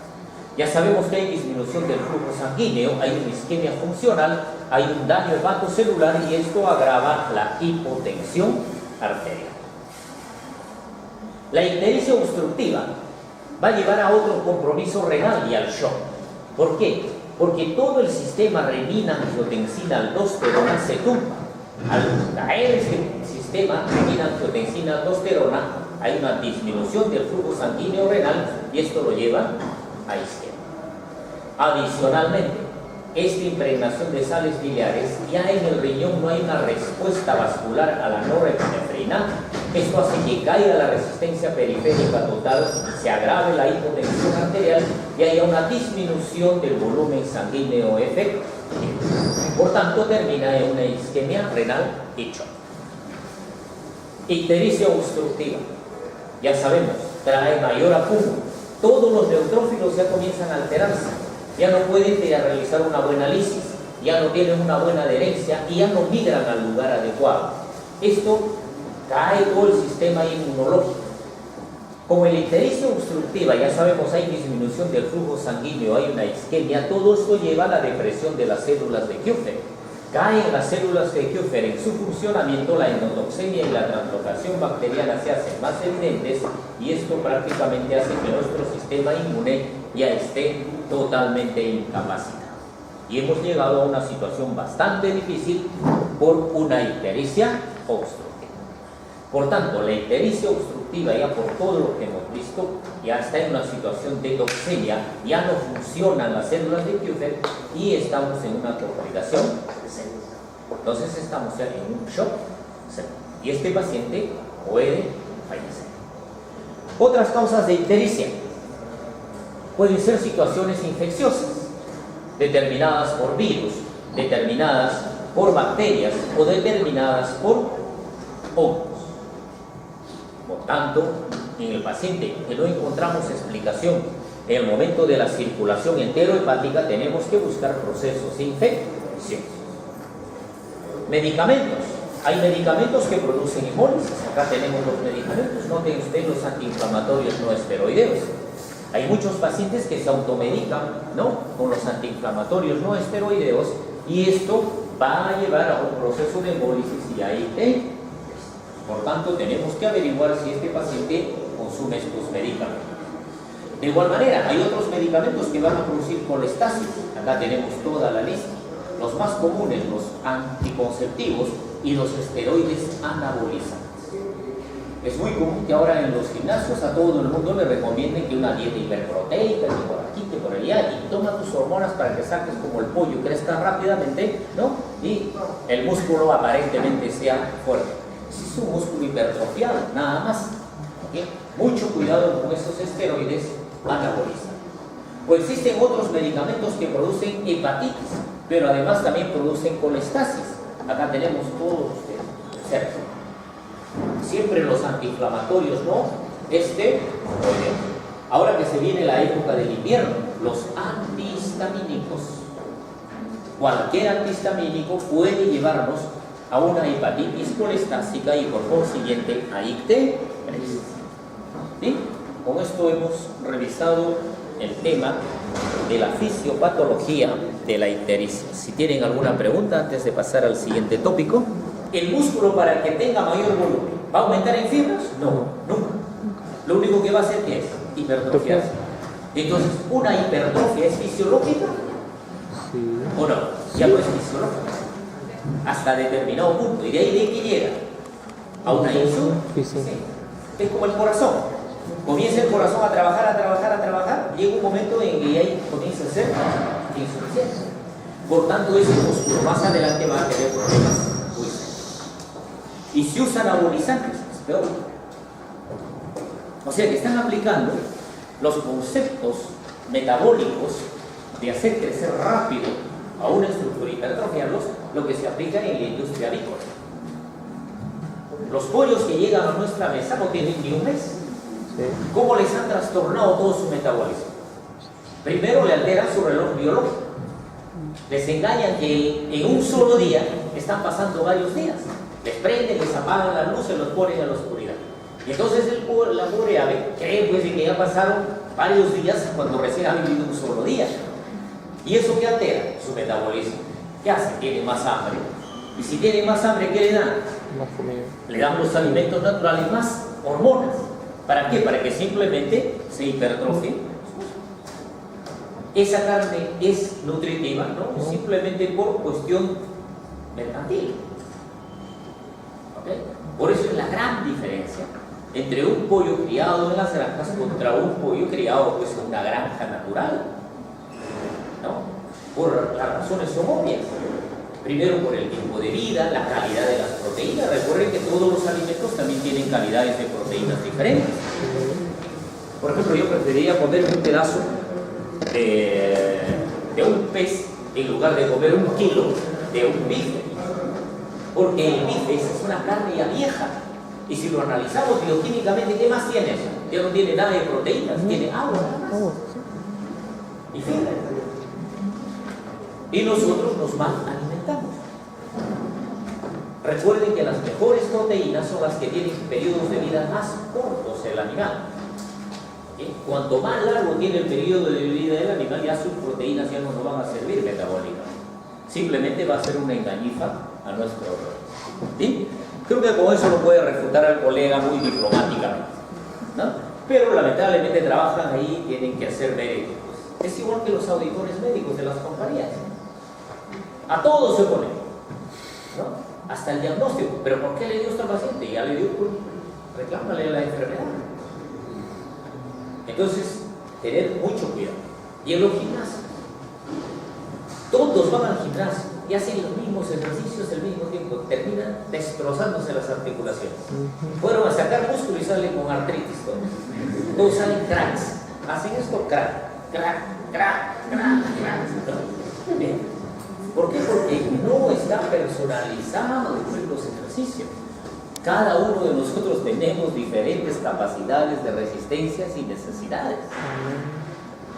Ya sabemos que hay disminución del flujo sanguíneo, hay una isquemia funcional, hay un daño hepatocelular, y esto agrava la hipotensión arterial. La ictericia obstructiva va a llevar a otro compromiso renal y al shock. ¿Por qué? Porque todo el sistema renina-angiotensina-aldosterona se tumba. Al caer este sistema renina-angiotensina-aldosterona, hay una disminución del flujo sanguíneo renal, y esto lo lleva a isquemia. Adicionalmente, esta impregnación de sales biliares, ya en el riñón no hay una respuesta vascular a la norepinefrina. Esto hace que caiga la resistencia periférica total, se agrave la hipotensión arterial y haya una disminución del volumen sanguíneo efectivo. Por tanto, termina en una isquemia renal y shock. Ictericia obstructiva, ya sabemos, trae mayor acúmulo. Todos los neutrófilos ya comienzan a alterarse, ya no pueden realizar una buena lisis, ya no tienen una buena adherencia y ya no migran al lugar adecuado. Esto cae todo el sistema inmunológico. Como en la ictericia obstructiva, ya sabemos, hay disminución del flujo sanguíneo, hay una isquemia, todo esto lleva a la depresión de las células de Kupffer. Caen las células de Kupffer en su funcionamiento, la endotoxemia y la translocación bacteriana se hacen más evidentes, y esto prácticamente hace que nuestro sistema inmune ya esté totalmente incapacitado. Y hemos llegado a una situación bastante difícil por una ictericia obstructiva. Por tanto, la ictericia obstructiva, ya por todo lo que hemos visto, ya está en una situación de toxemia, ya no funcionan las células de Kupffer y estamos en una congregación celular. Entonces estamos ya en un shock celular y este paciente puede fallecer. Otras causas de ictericia pueden ser situaciones infecciosas, determinadas por virus, determinadas por bacterias o determinadas por hongos. Por tanto, en el paciente que no encontramos explicación en el momento de la circulación enterohepática, tenemos que buscar procesos infecciosos. Medicamentos. Hay medicamentos que producen hemólisis. Acá tenemos los medicamentos. Noten ustedes los antiinflamatorios no esteroideos. Hay muchos pacientes que se automedican, ¿no?, con los antiinflamatorios no esteroideos, y esto va a llevar a un proceso de hemólisis y ahí por tanto, tenemos que averiguar si este paciente consume estos medicamentos. De igual manera, hay otros medicamentos que van a producir colestasis. Acá tenemos toda la lista. Los más comunes, los anticonceptivos y los esteroides anabolizantes. Es muy común que ahora en los gimnasios a todo el mundo le recomienden que una dieta hiperproteica, que por aquí, que por allá, y toma tus hormonas para que saques como el pollo, crezca rápidamente, ¿no?, y el músculo aparentemente sea fuerte. Es un músculo hipertrofiado, nada más. ¿Okay? Mucho cuidado con esos esteroides anabolizantes. Pues existen otros medicamentos que producen hepatitis, pero además también producen colestasis. Acá tenemos todos ustedes, ¿cierto? Siempre los antiinflamatorios, ¿no? Ahora que se viene la época del invierno, los antihistamínicos. Cualquier antihistamínico puede llevarnos a una hepatitis colestásica y por consiguiente a ictericia. ¿Sí? Con esto hemos revisado el tema de la fisiopatología de la ictericia. Si tienen alguna pregunta antes de pasar al siguiente tópico. ¿El músculo, para que tenga mayor volumen, va a aumentar en fibras? No, nunca. Lo único que va a hacer, ¿qué es? Hipertrofiarse. Entonces, ¿una hipertrofia es fisiológica? Sí. ¿O no? Ya no es fisiológica. Hasta determinado punto, y de ahí de que llega a una insuficiencia. Es como el corazón. Comienza el corazón a trabajar, llega un momento en que ahí comienza a ser bastante insuficiente. Por tanto, ese músculo más adelante va a tener problemas muy serios. Y si usan anabolizantes, es peor. O sea que están aplicando los conceptos metabólicos de hacer crecer rápido a una estructura y hipertrofiarlos, lo que se aplica en la industria avícola. Los pollos que llegan a nuestra mesa no tienen ni un mes. ¿Cómo les han trastornado todo su metabolismo? Primero le alteran su reloj biológico. Les engañan que en un solo día están pasando varios días. Les prenden, les apagan la luz, se los ponen a la oscuridad. Y entonces la pobre ave cree pues, que ya pasaron varios días cuando recién ha vivido un solo día. ¿Y eso qué altera? Su metabolismo. ¿Qué hace? Tiene más hambre. Y si tiene más hambre, ¿qué le dan? Más comida. Le dan los alimentos naturales, más hormonas. ¿Para qué? Para que simplemente se hipertrofie. Esa carne es nutritiva, ¿no? Simplemente por cuestión mercantil. ¿Okay? Por eso es la gran diferencia entre un pollo criado en las granjas contra un pollo criado pues, en una granja natural. ¿No? Por las razones son obvias. Primero por el tiempo de vida, la calidad de las proteínas. Recuerden que todos los alimentos también tienen calidades de proteínas diferentes. Por ejemplo, yo preferiría comer un pedazo de un pez en lugar de comer un kilo de un bife. Porque el bife es una carne ya vieja. Y si lo analizamos bioquímicamente, ¿qué más tiene eso? Ya no tiene nada de proteínas, tiene agua nada más. Y fibra. Y nosotros nos mal alimentamos. Recuerden que las mejores proteínas son las que tienen periodos de vida más cortos el animal. Cuanto más largo tiene el periodo de vida del animal, ya sus proteínas ya no nos van a servir metabólicamente. Simplemente va a ser una engañifa a nuestro organismo. ¿Sí? Creo que con eso lo puede refutar al colega muy diplomáticamente, ¿no? Pero lamentablemente trabajan ahí, tienen que hacer médicos. Es igual que los auditores médicos de las compañías. A todos se ponen, ¿no? Hasta el diagnóstico. ¿Pero por qué le dio esto al paciente? Ya le dio, pues, reclámale la enfermedad. Entonces, tener mucho cuidado. Y en los gimnasios, todos van al gimnasio y hacen los mismos ejercicios al mismo tiempo, terminan destrozándose las articulaciones. Fueron a sacar músculo y salen con artritis todos salen cracks. Hacen esto crack, crack, crack, crack, crack, ¿no? Bien. ¿Por qué? Porque no está personalizado los ejercicios. Cada uno de nosotros tenemos diferentes capacidades de resistencias y necesidades.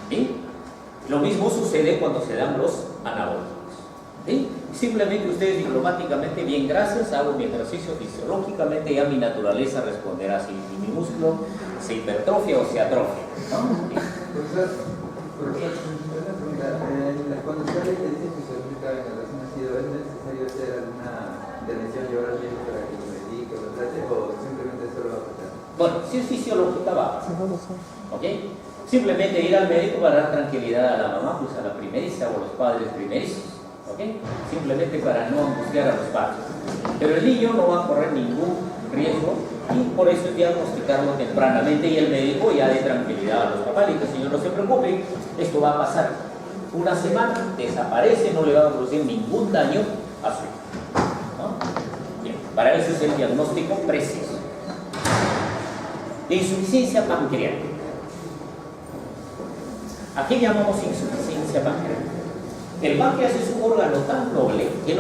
¿Sí? Lo mismo sucede cuando se dan los anabólicos. ¿Sí? Simplemente ustedes diplomáticamente, bien, gracias, hago mi ejercicio fisiológicamente, ya mi naturaleza responderá si mi músculo se hipertrofia o se atrofia, ¿no? ¿Sí? Profesor, una pregunta. Cuando usted le dice fisiológica en el recién nacido, ¿es necesario hacer alguna intervención, llevar al médico para que lo medique o lo trate, o simplemente solo va a pasar? Bueno, si es fisiológica va a pasar. ¿Ok? Simplemente ir al médico para dar tranquilidad a la mamá, pues a la primeriza o a los padres primerizos. ¿Ok? Simplemente para no angustiar a los padres. Pero el niño no va a correr ningún riesgo y por eso es diagnosticarlo tempranamente y el médico ya dé tranquilidad a los papás y que el señor no se preocupe, esto va a pasar una semana, desaparece, no le va a producir ningún daño a su hijo, ¿no? Bien, para eso es el diagnóstico preciso. La insuficiencia pancreática. ¿A qué llamamos insuficiencia pancreática? El páncreas es un órgano tan noble que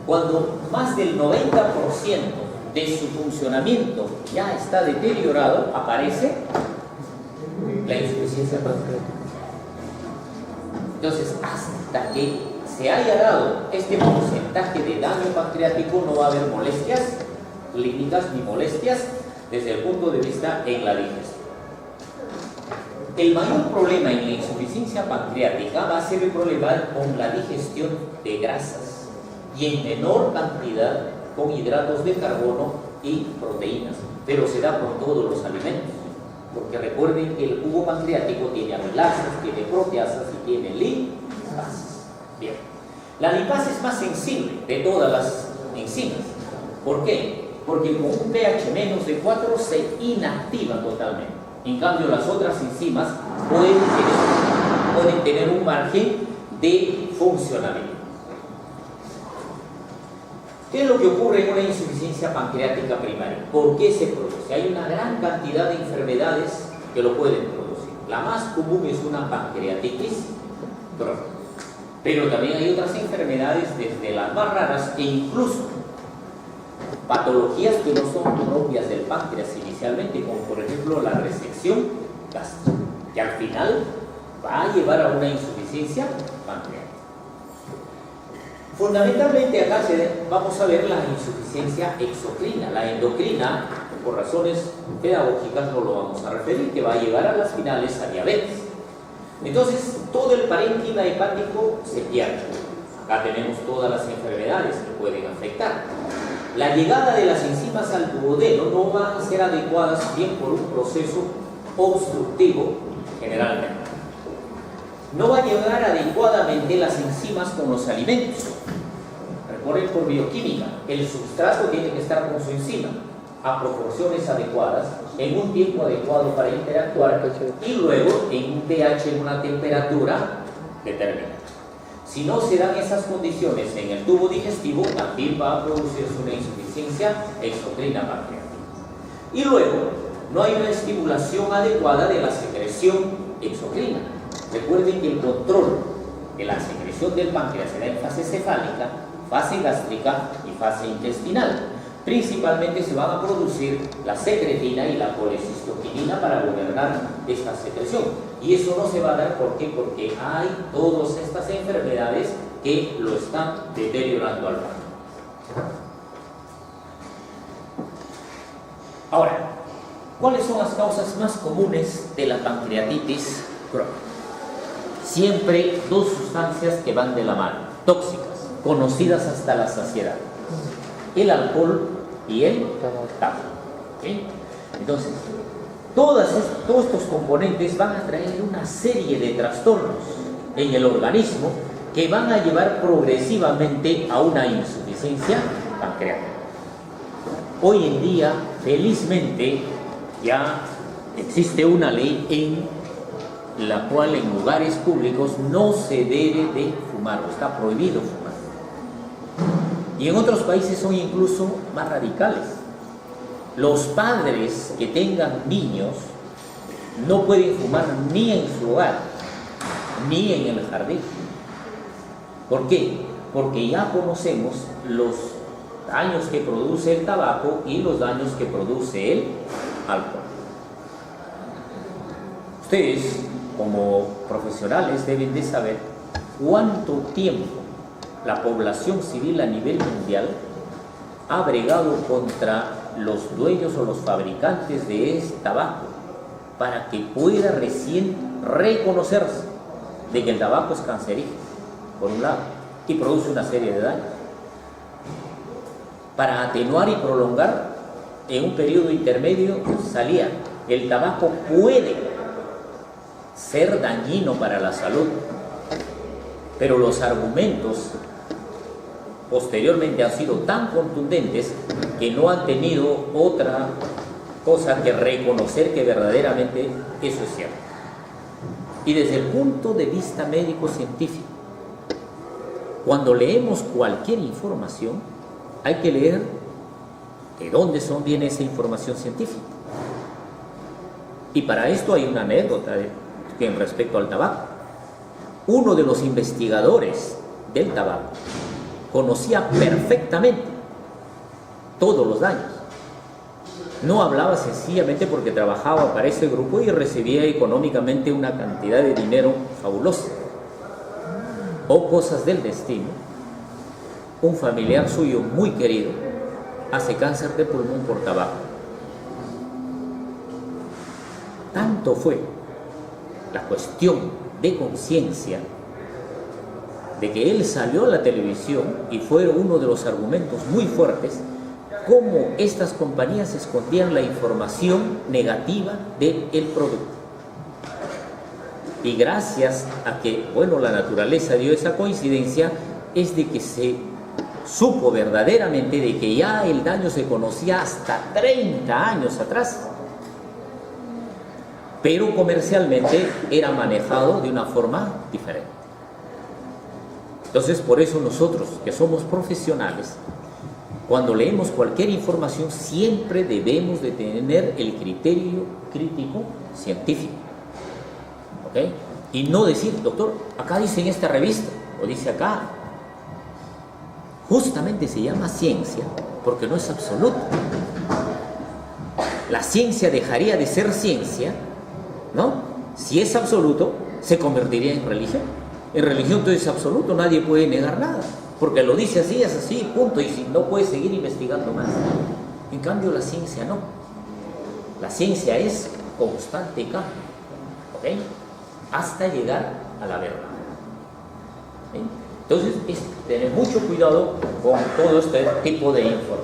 cuando más del 90% de su funcionamiento ya está deteriorado, aparece la insuficiencia pancreática. Entonces, hasta que se haya dado este porcentaje de daño pancreático, no va a haber molestias clínicas ni molestias desde el punto de vista en la digestión. El mayor problema en la insuficiencia pancreática va a ser el problema con la digestión de grasas y en menor cantidad con hidratos de carbono y proteínas, pero se da por todos los alimentos, porque recuerden que el jugo pancreático tiene amilasas, tiene proteasas y tiene lipases. Bien, la lipasa es más sensible de todas las enzimas. ¿Por qué? Porque con un pH menos de 4 se inactiva totalmente. En cambio, las otras enzimas pueden tener pueden tener un margen de funcionalidad. ¿Qué es lo que ocurre en una insuficiencia pancreática primaria? ¿Por qué se produce? Hay una gran cantidad de enfermedades que lo pueden producir. La más común es una pancreatitis crónica, pero también hay otras enfermedades, desde las más raras e incluso patologías que no son propias del páncreas inicialmente, como por ejemplo la resección gástrica, que al final va a llevar a una insuficiencia pancreática. Fundamentalmente acá vamos a ver la insuficiencia exocrina. La endocrina, por razones pedagógicas no lo vamos a referir, que va a llevar a las finales a diabetes. Entonces, todo el parénquima hepático se pierde. Acá tenemos todas las enfermedades que pueden afectar. La llegada de las enzimas al duodeno no van a ser adecuadas bien por un proceso obstructivo, generalmente. No va a llegar adecuadamente las enzimas con los alimentos. Recuerden, por bioquímica, el sustrato tiene que estar con su enzima a proporciones adecuadas, en un tiempo adecuado para interactuar y luego en un pH, en una temperatura determinada. Si no se dan esas condiciones en el tubo digestivo, también va a producirse una insuficiencia exocrina pancreática. Y luego, no hay una estimulación adecuada de la secreción exocrina. Recuerden que el control de la secreción del páncreas se da en fase cefálica, fase gástrica y fase intestinal. Principalmente se van a producir la secretina y la colecistoquinina para gobernar esta secreción. Y eso no se va a dar, ¿por qué? Porque hay todas estas enfermedades que lo están deteriorando al páncreas. Ahora, ¿cuáles son las causas más comunes de la pancreatitis crónica? Siempre dos sustancias que van de la mano, tóxicas, conocidas hasta la saciedad: el alcohol y el tabaco. ¿Okay? Entonces, todos estos componentes van a traer una serie de trastornos en el organismo que van a llevar progresivamente a una insuficiencia pancreática. Hoy en día, felizmente, ya existe una ley en la cual en lugares públicos no se debe de fumar, o está prohibido fumar. Y en otros países son incluso más radicales. Los padres que tengan niños no pueden fumar ni en su hogar, ni en el jardín. ¿Por qué? Porque ya conocemos los daños que produce el tabaco y los daños que produce el alcohol. Ustedes, como profesionales, deben de saber cuánto tiempo la población civil a nivel mundial ha bregado contra los dueños o los fabricantes de este tabaco para que pueda recién reconocerse de que el tabaco es cancerígeno, por un lado, y produce una serie de daños. Para atenuar y prolongar, en un periodo intermedio salía: el tabaco puede ser dañino para la salud, pero los argumentos posteriormente han sido tan contundentes que no han tenido otra cosa que reconocer que verdaderamente eso es cierto. Y desde el punto de vista médico-científico, cuando leemos cualquier información, hay que leer de dónde viene esa información científica. Y para esto hay una anécdota en respecto al tabaco. Uno de los investigadores del tabaco conocía perfectamente todos los daños. No hablaba sencillamente porque trabajaba para ese grupo y recibía económicamente una cantidad de dinero fabulosa. O cosas del destino, un familiar suyo muy querido hace cáncer de pulmón por tabaco. Tanto fue la cuestión de conciencia de que él salió a la televisión y fue uno de los argumentos muy fuertes, cómo estas compañías escondían la información negativa del producto. Y gracias a que, la naturaleza dio esa coincidencia, es de que se supo verdaderamente de que ya el daño se conocía hasta 30 años atrás. pero comercialmente era manejado de una forma diferente. Entonces, por eso nosotros, que somos profesionales, cuando leemos cualquier información, siempre debemos de tener el criterio crítico científico. ¿Ok? Y no decir, doctor, acá dice en esta revista, o dice acá. Justamente se llama ciencia porque no es absoluta. La ciencia dejaría de ser ciencia, ¿no? Si es absoluto, se convertiría en religión. En religión todo es absoluto, nadie puede negar nada, porque lo dice así, es así, punto, y si no puede seguir investigando más. En cambio la ciencia no. La ciencia es constante cambio, ¿ok? Hasta llegar a la verdad. ¿Sí? Entonces, es tener mucho cuidado con todo este tipo de información.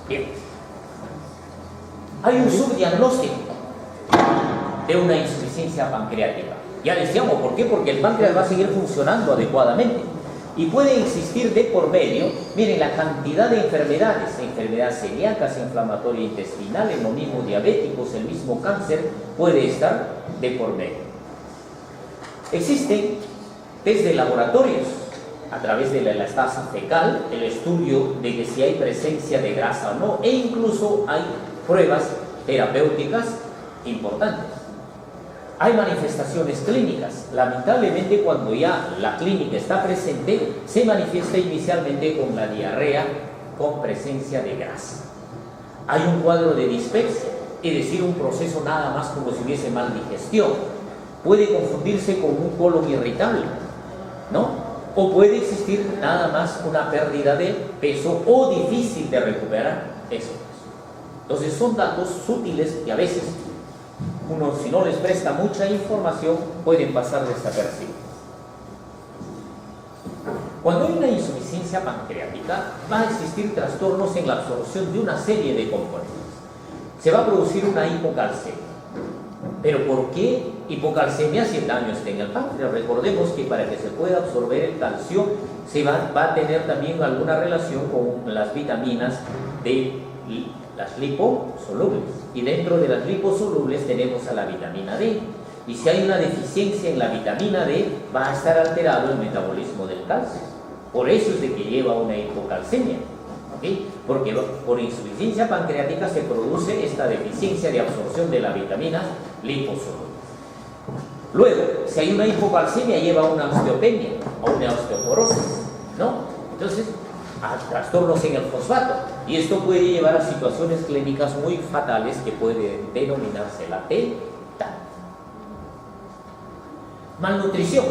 Bien. Hay un subdiagnóstico de una insuficiencia pancreática. Ya decíamos, ¿por qué? Porque el páncreas va a seguir funcionando adecuadamente. Y puede existir de por medio, miren, la cantidad de enfermedades celíacas, inflamatoria intestinal, lo mismo diabéticos, el mismo cáncer, puede estar de por medio. Existen desde laboratorios, a través de la elastasa fecal, el estudio de que si hay presencia de grasa o no, e incluso hay pruebas terapéuticas importantes. Hay manifestaciones clínicas. Lamentablemente, cuando ya la clínica está presente, se manifiesta inicialmente con la diarrea con presencia de grasa. Hay un cuadro de dispepsia, es decir, un proceso nada más como si hubiese mal digestión. Puede confundirse con un colon irritable, ¿no? O puede existir nada más una pérdida de peso o difícil de recuperar eso. Entonces son datos sutiles que a veces uno, si no les presta mucha información, pueden pasar desapercibidos. Cuando hay una insuficiencia pancreática, va a existir trastornos en la absorción de una serie de componentes. Se va a producir una hipocalcemia. ¿Pero por qué hipocalcemia si el daño está en el páncreas? Recordemos que para que se pueda absorber el calcio, se va a tener también alguna relación con las vitaminas de las liposolubles, y dentro de las liposolubles tenemos a la vitamina D, y si hay una deficiencia en la vitamina D, va a estar alterado el metabolismo del calcio. Por eso es de que lleva una hipocalcemia, ¿okay? Porque por insuficiencia pancreática se produce esta deficiencia de absorción de la vitamina liposoluble. Luego, si hay una hipocalcemia, lleva a una osteopenia o una osteoporosis, ¿no? Entonces, a trastornos en el fosfato, y esto puede llevar a situaciones clínicas muy fatales que puede denominarse la TETA. Malnutrición.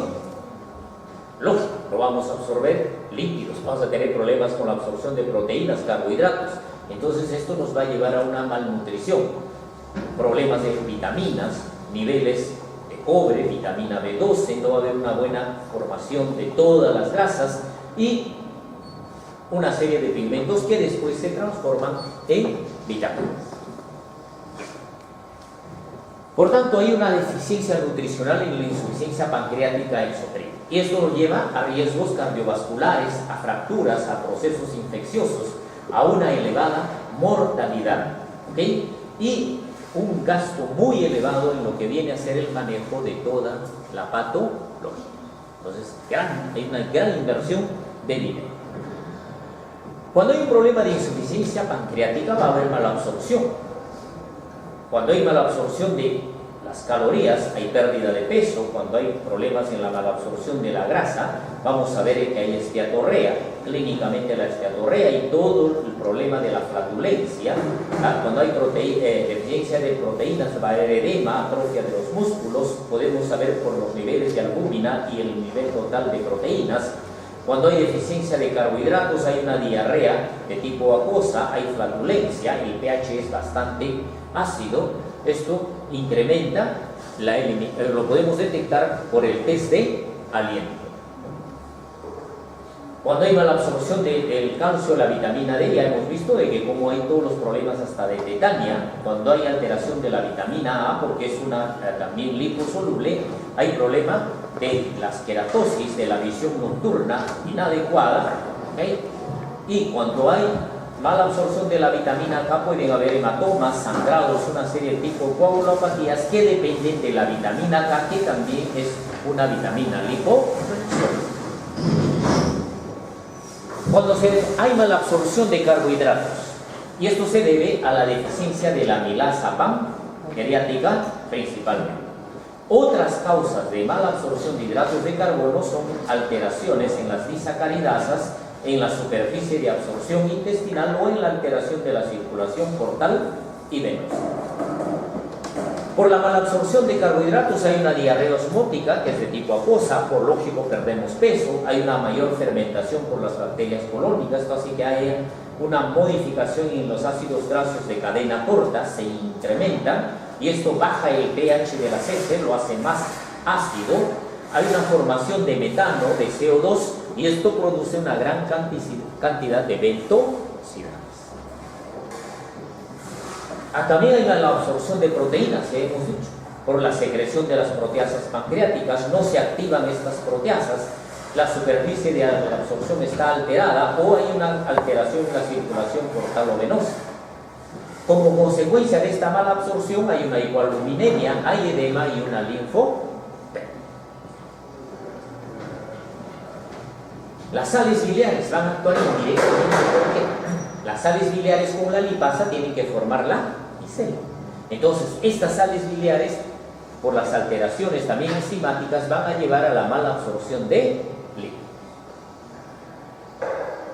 Lógico, no vamos a absorber lípidos, vamos a tener problemas con la absorción de proteínas, carbohidratos. Entonces esto nos va a llevar a una malnutrición, problemas de vitaminas, niveles de cobre, vitamina B12, no va a haber una buena formación de todas las grasas y una serie de pigmentos que después se transforman en vitaminas. Por tanto, hay una deficiencia nutricional en la insuficiencia pancreática exocrina, y esto nos lleva a riesgos cardiovasculares, a fracturas, a procesos infecciosos, a una elevada mortalidad, ¿okay? Y un gasto muy elevado en lo que viene a ser el manejo de toda la patología. Entonces, hay una gran inversión de dinero. Cuando hay un problema de insuficiencia pancreática, va a haber mala absorción. Cuando hay mala absorción de las calorías, hay pérdida de peso. Cuando hay problemas en la mala absorción de la grasa, vamos a ver que hay esteatorrea, clínicamente la esteatorrea y todo el problema de la flatulencia. Cuando hay deficiencia de proteínas, va a haber edema, atrofia de los músculos. Podemos saber por los niveles de albúmina y el nivel total de proteínas. Cuando hay deficiencia de carbohidratos, hay una diarrea de tipo acuosa, hay flatulencia, el pH es bastante ácido. Esto incrementa, lo podemos detectar por el test de aliento. Cuando hay mala absorción del calcio, la vitamina D, ya hemos visto de que como hay todos los problemas hasta de tetania. Cuando hay alteración de la vitamina A, porque es una también liposoluble, hay problema de las queratosis, de la visión nocturna inadecuada, ¿okay? Y cuando hay mala absorción de la vitamina K, pueden haber hematomas, sangrados, una serie de tipo de coagulopatías que dependen de la vitamina K, que también es una vitamina liposoluble. Cuando hay mala absorción de carbohidratos, y esto se debe a la deficiencia de la amilasa pancreática principalmente. Otras causas de mala absorción de hidratos de carbono son alteraciones en las disacaridasas, en la superficie de absorción intestinal o en la alteración de la circulación portal y venosa. Por la mala absorción de carbohidratos hay una diarrea osmótica, que es de tipo acuosa, por lógico perdemos peso, hay una mayor fermentación por las bacterias colónicas, así que hay una modificación en los ácidos grasos de cadena corta, se incrementan, y esto baja el pH de las heces, lo hace más ácido, hay una formación de metano, de CO2, y esto produce una gran cantidad de bentoxidanas. También hay la absorción de proteínas, que hemos dicho, por la secreción de las proteasas pancreáticas, no se activan estas proteasas, la superficie de absorción está alterada o hay una alteración en la circulación portal o venosa. Como consecuencia de esta mala absorción hay una hipoaluminemia, hay edema y una linfopenia. Las sales biliares van a actuar indirectamente porque las sales biliares con la lipasa tienen que formar la micela. Entonces, estas sales biliares, por las alteraciones también enzimáticas, van a llevar a la mala absorción de lípidos.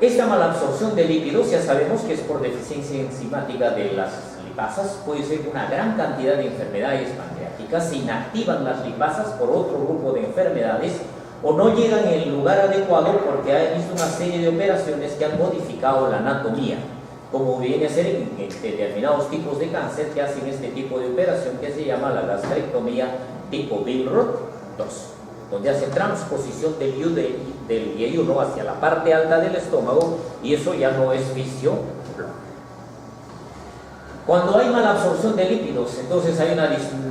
Esta mala absorción de lípidos ya sabemos que es por deficiencia enzimática de las lipasas, puede ser una gran cantidad de enfermedades pancreáticas, se inactivan las lipasas por otro grupo de enfermedades o no llegan en el lugar adecuado porque hay visto una serie de operaciones que han modificado la anatomía, como viene a ser en determinados tipos de cáncer que hacen este tipo de operación que se llama la gastrectomía tipo Billroth 2, donde hace transposición del yeyuno hacia la parte alta del estómago y eso ya no es vicio. Cuando hay mala absorción de lípidos, entonces hay una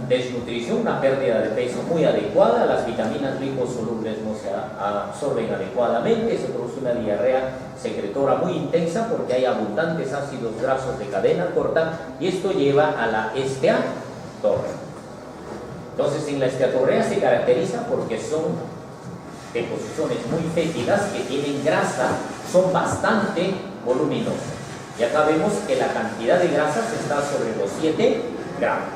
desnutrición, una pérdida de peso muy adecuada, las vitaminas liposolubles no se absorben adecuadamente, se produce una diarrea secretora muy intensa porque hay abundantes ácidos grasos de cadena corta y esto lleva a la esteatorrea. Entonces, en la esteatorrea se caracteriza porque son deposiciones muy fétidas que tienen grasa, son bastante voluminosas. Y acá vemos que la cantidad de grasas está sobre los 7 gramos.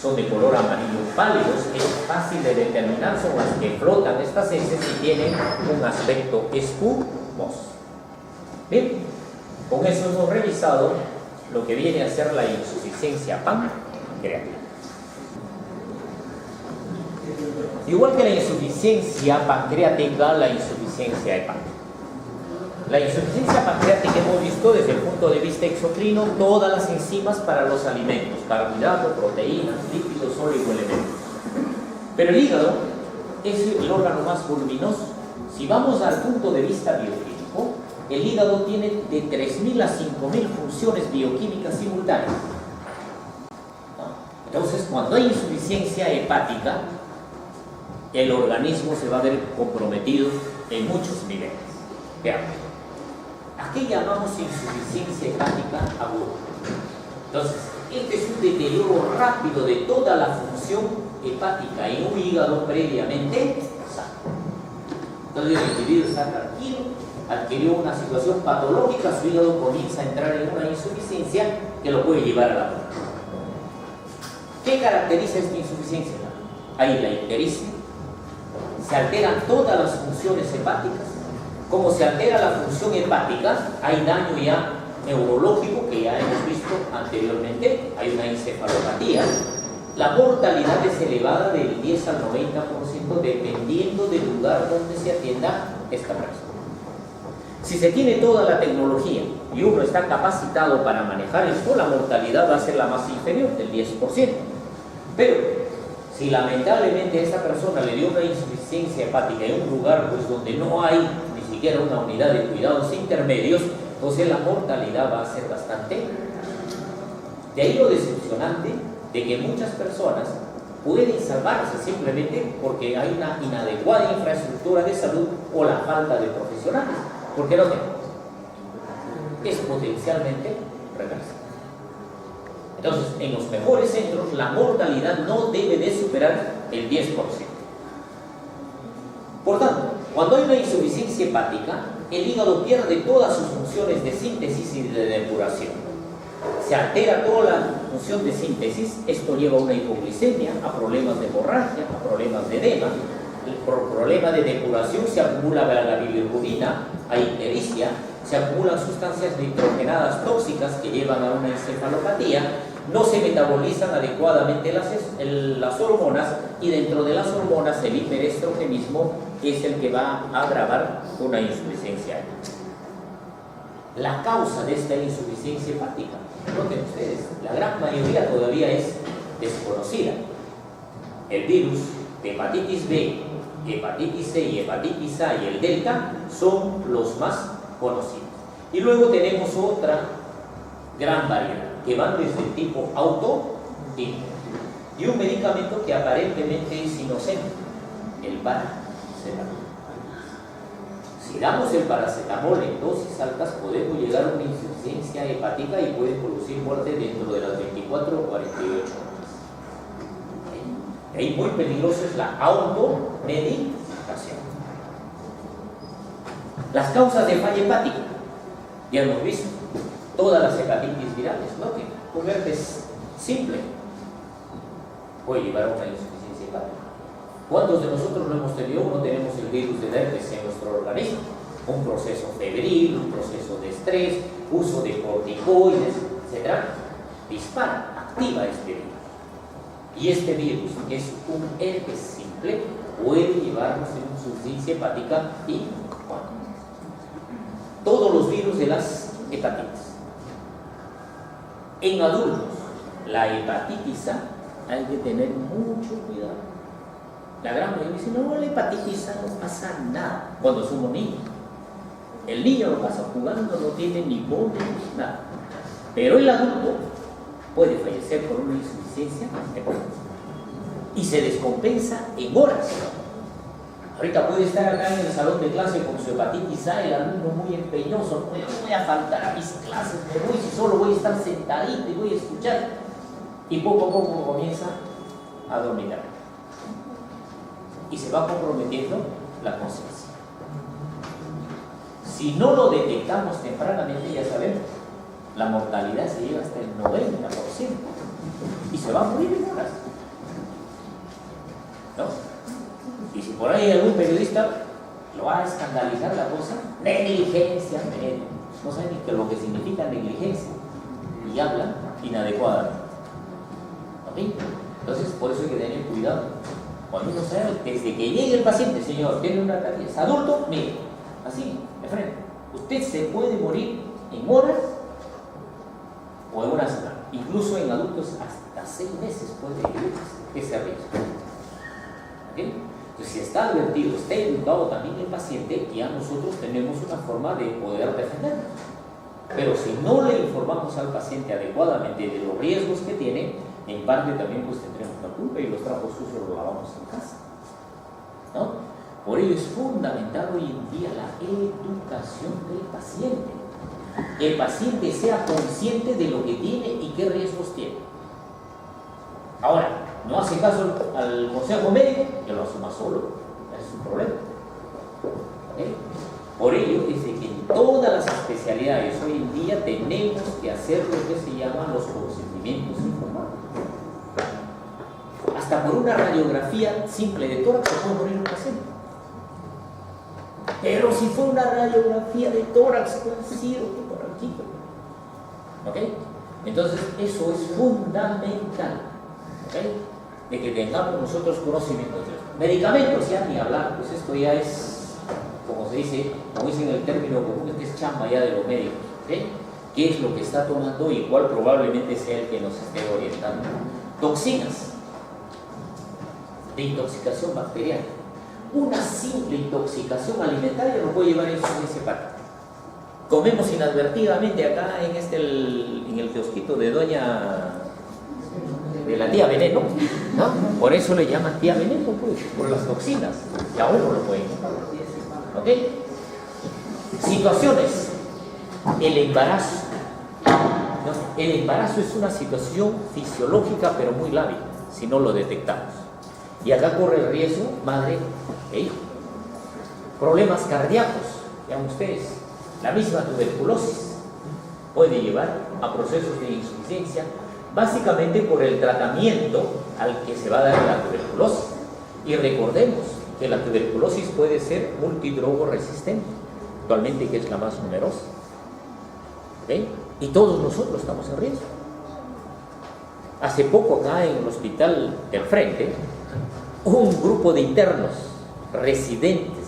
Son de color amarillo pálido, es fácil de determinar, son las que flotan estas heces y tienen un aspecto espumoso. Bien, con eso hemos revisado lo que viene a ser la insuficiencia pancreática. Igual que la insuficiencia pancreática, la insuficiencia hepática. La insuficiencia pancreática hemos visto desde el punto de vista exocrino todas las enzimas para los alimentos, carbohidratos, proteínas, lípidos, oligoelementos. Pero el hígado es el órgano más voluminoso. Si vamos al punto de vista bioquímico, el hígado tiene de 3.000 a 5.000 funciones bioquímicas simultáneas. Entonces, cuando hay insuficiencia hepática, el organismo se va a ver comprometido en muchos niveles. Veamos. ¿A qué llamamos insuficiencia hepática aguda? Entonces, este es un deterioro rápido de toda la función hepática en un hígado previamente sano. Entonces, el individuo está tranquilo, adquirió una situación patológica, su hígado comienza a entrar en una insuficiencia que lo puede llevar a la muerte. ¿Qué caracteriza esta insuficiencia? Hay la ictericia, se alteran todas las funciones hepáticas. Como se altera la función hepática, hay daño ya neurológico que ya hemos visto anteriormente, hay una encefalopatía. La mortalidad es elevada del 10 al 90% dependiendo del lugar donde se atienda esta persona. Si se tiene toda la tecnología y uno está capacitado para manejar esto, la mortalidad va a ser la más inferior, del 10%. Pero si lamentablemente a esta persona le dio una insuficiencia hepática en un lugar pues, donde no hay ni siquiera una unidad de cuidados intermedios, entonces la mortalidad va a ser bastante. De ahí lo decepcionante de que muchas personas pueden salvarse simplemente porque hay una inadecuada infraestructura de salud o la falta de profesionales. ¿Por qué no tenemos? es potencialmente reversible. Entonces, en los mejores centros, la mortalidad no debe de superar el 10%. Por tanto, cuando hay una insuficiencia hepática, el hígado pierde todas sus funciones de síntesis y de depuración. Se altera toda la función de síntesis, esto lleva a una hipoglicemia, a problemas de hemorragia, a problemas de edema. Por problema de depuración se acumula la bilirrubina, hay ictericia, se acumulan sustancias nitrogenadas tóxicas que llevan a una encefalopatía, no se metabolizan adecuadamente las hormonas, y dentro de las hormonas el hiperestrogenismo es el que va a agravar una insuficiencia hepática. La causa de esta insuficiencia hepática, noten ustedes, la gran mayoría todavía es desconocida. El virus de hepatitis B, hepatitis C y hepatitis A y el delta son los más conocidos. Y luego tenemos otra gran variedad que van desde el tipo autoinmune y un medicamento que aparentemente es inocente, el paracetamol. Si damos el paracetamol en dosis altas, podemos llegar a una insuficiencia hepática y puede producir muerte dentro de las 24 o 48 horas. Y ahí muy peligroso es la automedicación. Las causas de falla hepática, ya hemos visto, todas las hepatitis virales, ¿no? Que un herpes simple puede llevar a una insuficiencia hepática. ¿Cuántos de nosotros no hemos tenido o no tenemos el virus del herpes en nuestro organismo? Un proceso febril, un proceso de estrés, uso de corticoides, etc. Dispara, activa este virus. Y este virus, que es un herpes simple, puede llevarnos a una insuficiencia hepática y todos los virus de las hepatitis. En adultos, la hepatitis A hay que tener mucho cuidado. La gran mayoría dice, no, la hepatitis A no pasa nada cuando somos niños. El niño lo pasa jugando, no tiene ni vómitos, nada. Pero el adulto puede fallecer por una insuficiencia hepática y se descompensa en horas. Ahorita puede estar acá en el salón de clase con su hepatitis A, el alumno muy empeñoso, no voy a faltar a mis clases, me voy, si solo voy a estar sentadito y voy a escuchar. Y poco a poco comienza a dormitar. Y se va comprometiendo la conciencia. Si no lo detectamos tempranamente, ya sabemos, la mortalidad se lleva hasta el 90% y se va a morir en horas. ¿No? Y si por ahí algún periodista lo va a escandalizar la cosa, negligencia, no saben ni lo que significa negligencia y hablan inadecuadamente. ¿Ok? Entonces, por eso hay que tener cuidado. Cuando uno sabe, desde que llegue el paciente, señor, tiene una caries, es adulto, mire, así, de frente, usted se puede morir en horas o en una semana. Incluso en adultos hasta 6 meses puede vivir ese riesgo. ¿Ok? Entonces, si está advertido, está educado también el paciente, ya nosotros tenemos una forma de poder defendernos. Pero si no le informamos al paciente adecuadamente de los riesgos que tiene, en parte también pues tendremos la culpa y los trapos sucios los lavamos en casa, ¿no? Por ello es fundamental hoy en día la educación del paciente. Que el paciente sea consciente de lo que tiene y qué riesgos tiene. Ahora, no hace caso al consejo médico, que lo asuma solo, ese es su problema. ¿Okay? Por ello, dice que en todas las especialidades hoy en día tenemos que hacer lo que se llaman los procedimientos informados. Hasta por una radiografía simple de tórax se puede morir un paciente. Pero si fue una radiografía de tórax, puede decir por aquí. ¿Ok? Entonces, eso es fundamental. ¿Ok? De que tengamos nosotros conocimientos de eso. Medicamentos, ya ni hablar, pues esto ya es, como se dice, como dicen el término común, que es chamba ya de los médicos. ¿Okay? ¿Qué es lo que está tomando y cuál probablemente sea el que nos esté orientando? Toxinas de intoxicación bacteriana. Una simple intoxicación alimentaria nos puede llevar a insuficiencia hepática. Comemos inadvertidamente acá en el kiosquito de la tía Veneno, ¿no? Por eso le llaman tía Veneno, pues, por las toxinas. Y a uno lo pueden. ¿Ok? Situaciones el embarazo. ¿No? El embarazo es una situación fisiológica pero muy lábil si no lo detectamos. Y acá corre el riesgo madre e hijo. Problemas cardíacos, vean ustedes, la misma tuberculosis puede llevar a procesos de insuficiencia, básicamente por el tratamiento al que se va a dar la tuberculosis. Y recordemos que la tuberculosis puede ser multidrogo resistente, actualmente que es la más numerosa. ¿Okay? Y todos nosotros estamos en riesgo. Hace poco acá en el hospital del frente, un grupo de internos, residentes,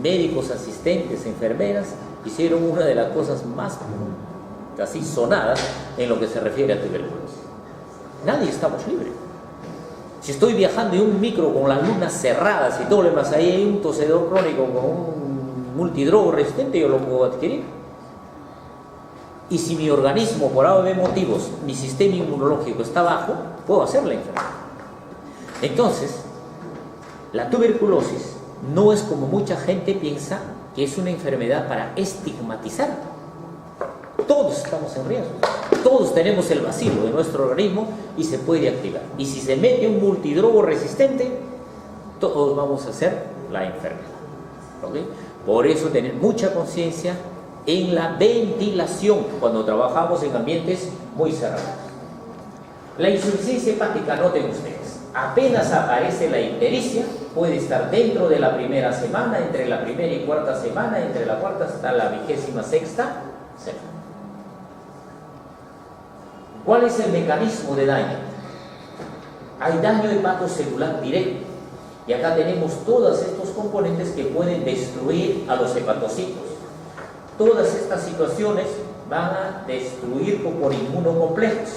médicos asistentes, enfermeras, hicieron una de las cosas más así sonadas en lo que se refiere a tuberculosis. Nadie estamos libres. Si estoy viajando en un micro con las lunas cerradas y todo lo demás, ahí hay un tosedor crónico con un multidrogo resistente, yo lo puedo adquirir. Y si mi organismo, por algo de motivos, mi sistema inmunológico está bajo, puedo hacer la enfermedad. Entonces, la tuberculosis no es como mucha gente piensa que es una enfermedad para estigmatizar. Todos estamos en riesgo. Todos tenemos el bacilo de nuestro organismo y se puede activar. Y si se mete un multidrogo resistente, todos vamos a hacer la enfermedad. ¿Okay? Por eso tener mucha conciencia en la ventilación cuando trabajamos en ambientes muy cerrados. La insuficiencia hepática, noten ustedes, apenas aparece la ictericia, puede estar dentro de la primera semana, entre la primera y cuarta semana, entre la cuarta hasta la 26ª semana. ¿Cuál es el mecanismo de daño? Hay daño hepatocelular directo, y acá tenemos todos estos componentes que pueden destruir a los hepatocitos. Todas estas situaciones van a destruir por inmunocomplejos,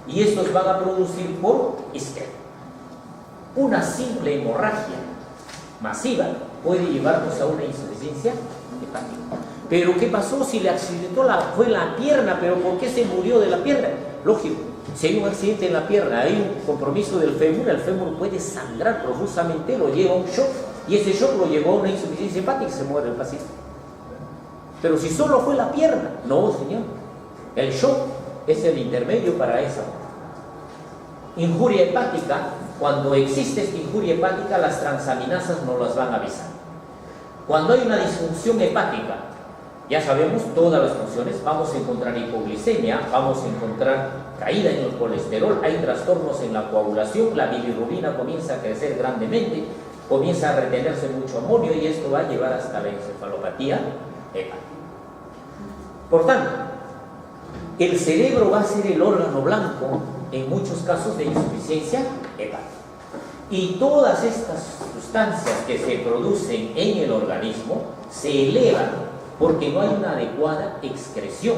y estos van a producir por isquemia. Una simple hemorragia masiva puede llevarnos a una insuficiencia hepática. Pero ¿qué pasó si le accidentó fue la pierna? ¿Pero por qué se murió de la pierna? Lógico, si hay un accidente en la pierna, hay un compromiso del fémur, el fémur puede sangrar profusamente, lo lleva a un shock, y ese shock lo llevó a una insuficiencia hepática y se muere el paciente. Pero si solo fue la pierna, no, señor. El shock es el intermedio para esa injuria hepática. Cuando existe esta injuria hepática, las transaminasas nos las van a avisar. Cuando hay una disfunción hepática, ya sabemos todas las funciones, vamos a encontrar hipoglicemia, vamos a encontrar caída en el colesterol, hay trastornos en la coagulación, la bilirrubina comienza a crecer grandemente, comienza a retenerse mucho amonio y esto va a llevar hasta la encefalopatía hepática. Por tanto, el cerebro va a ser el órgano blanco en muchos casos de insuficiencia hepática. Y todas estas sustancias que se producen en el organismo se elevan porque no hay una adecuada excreción.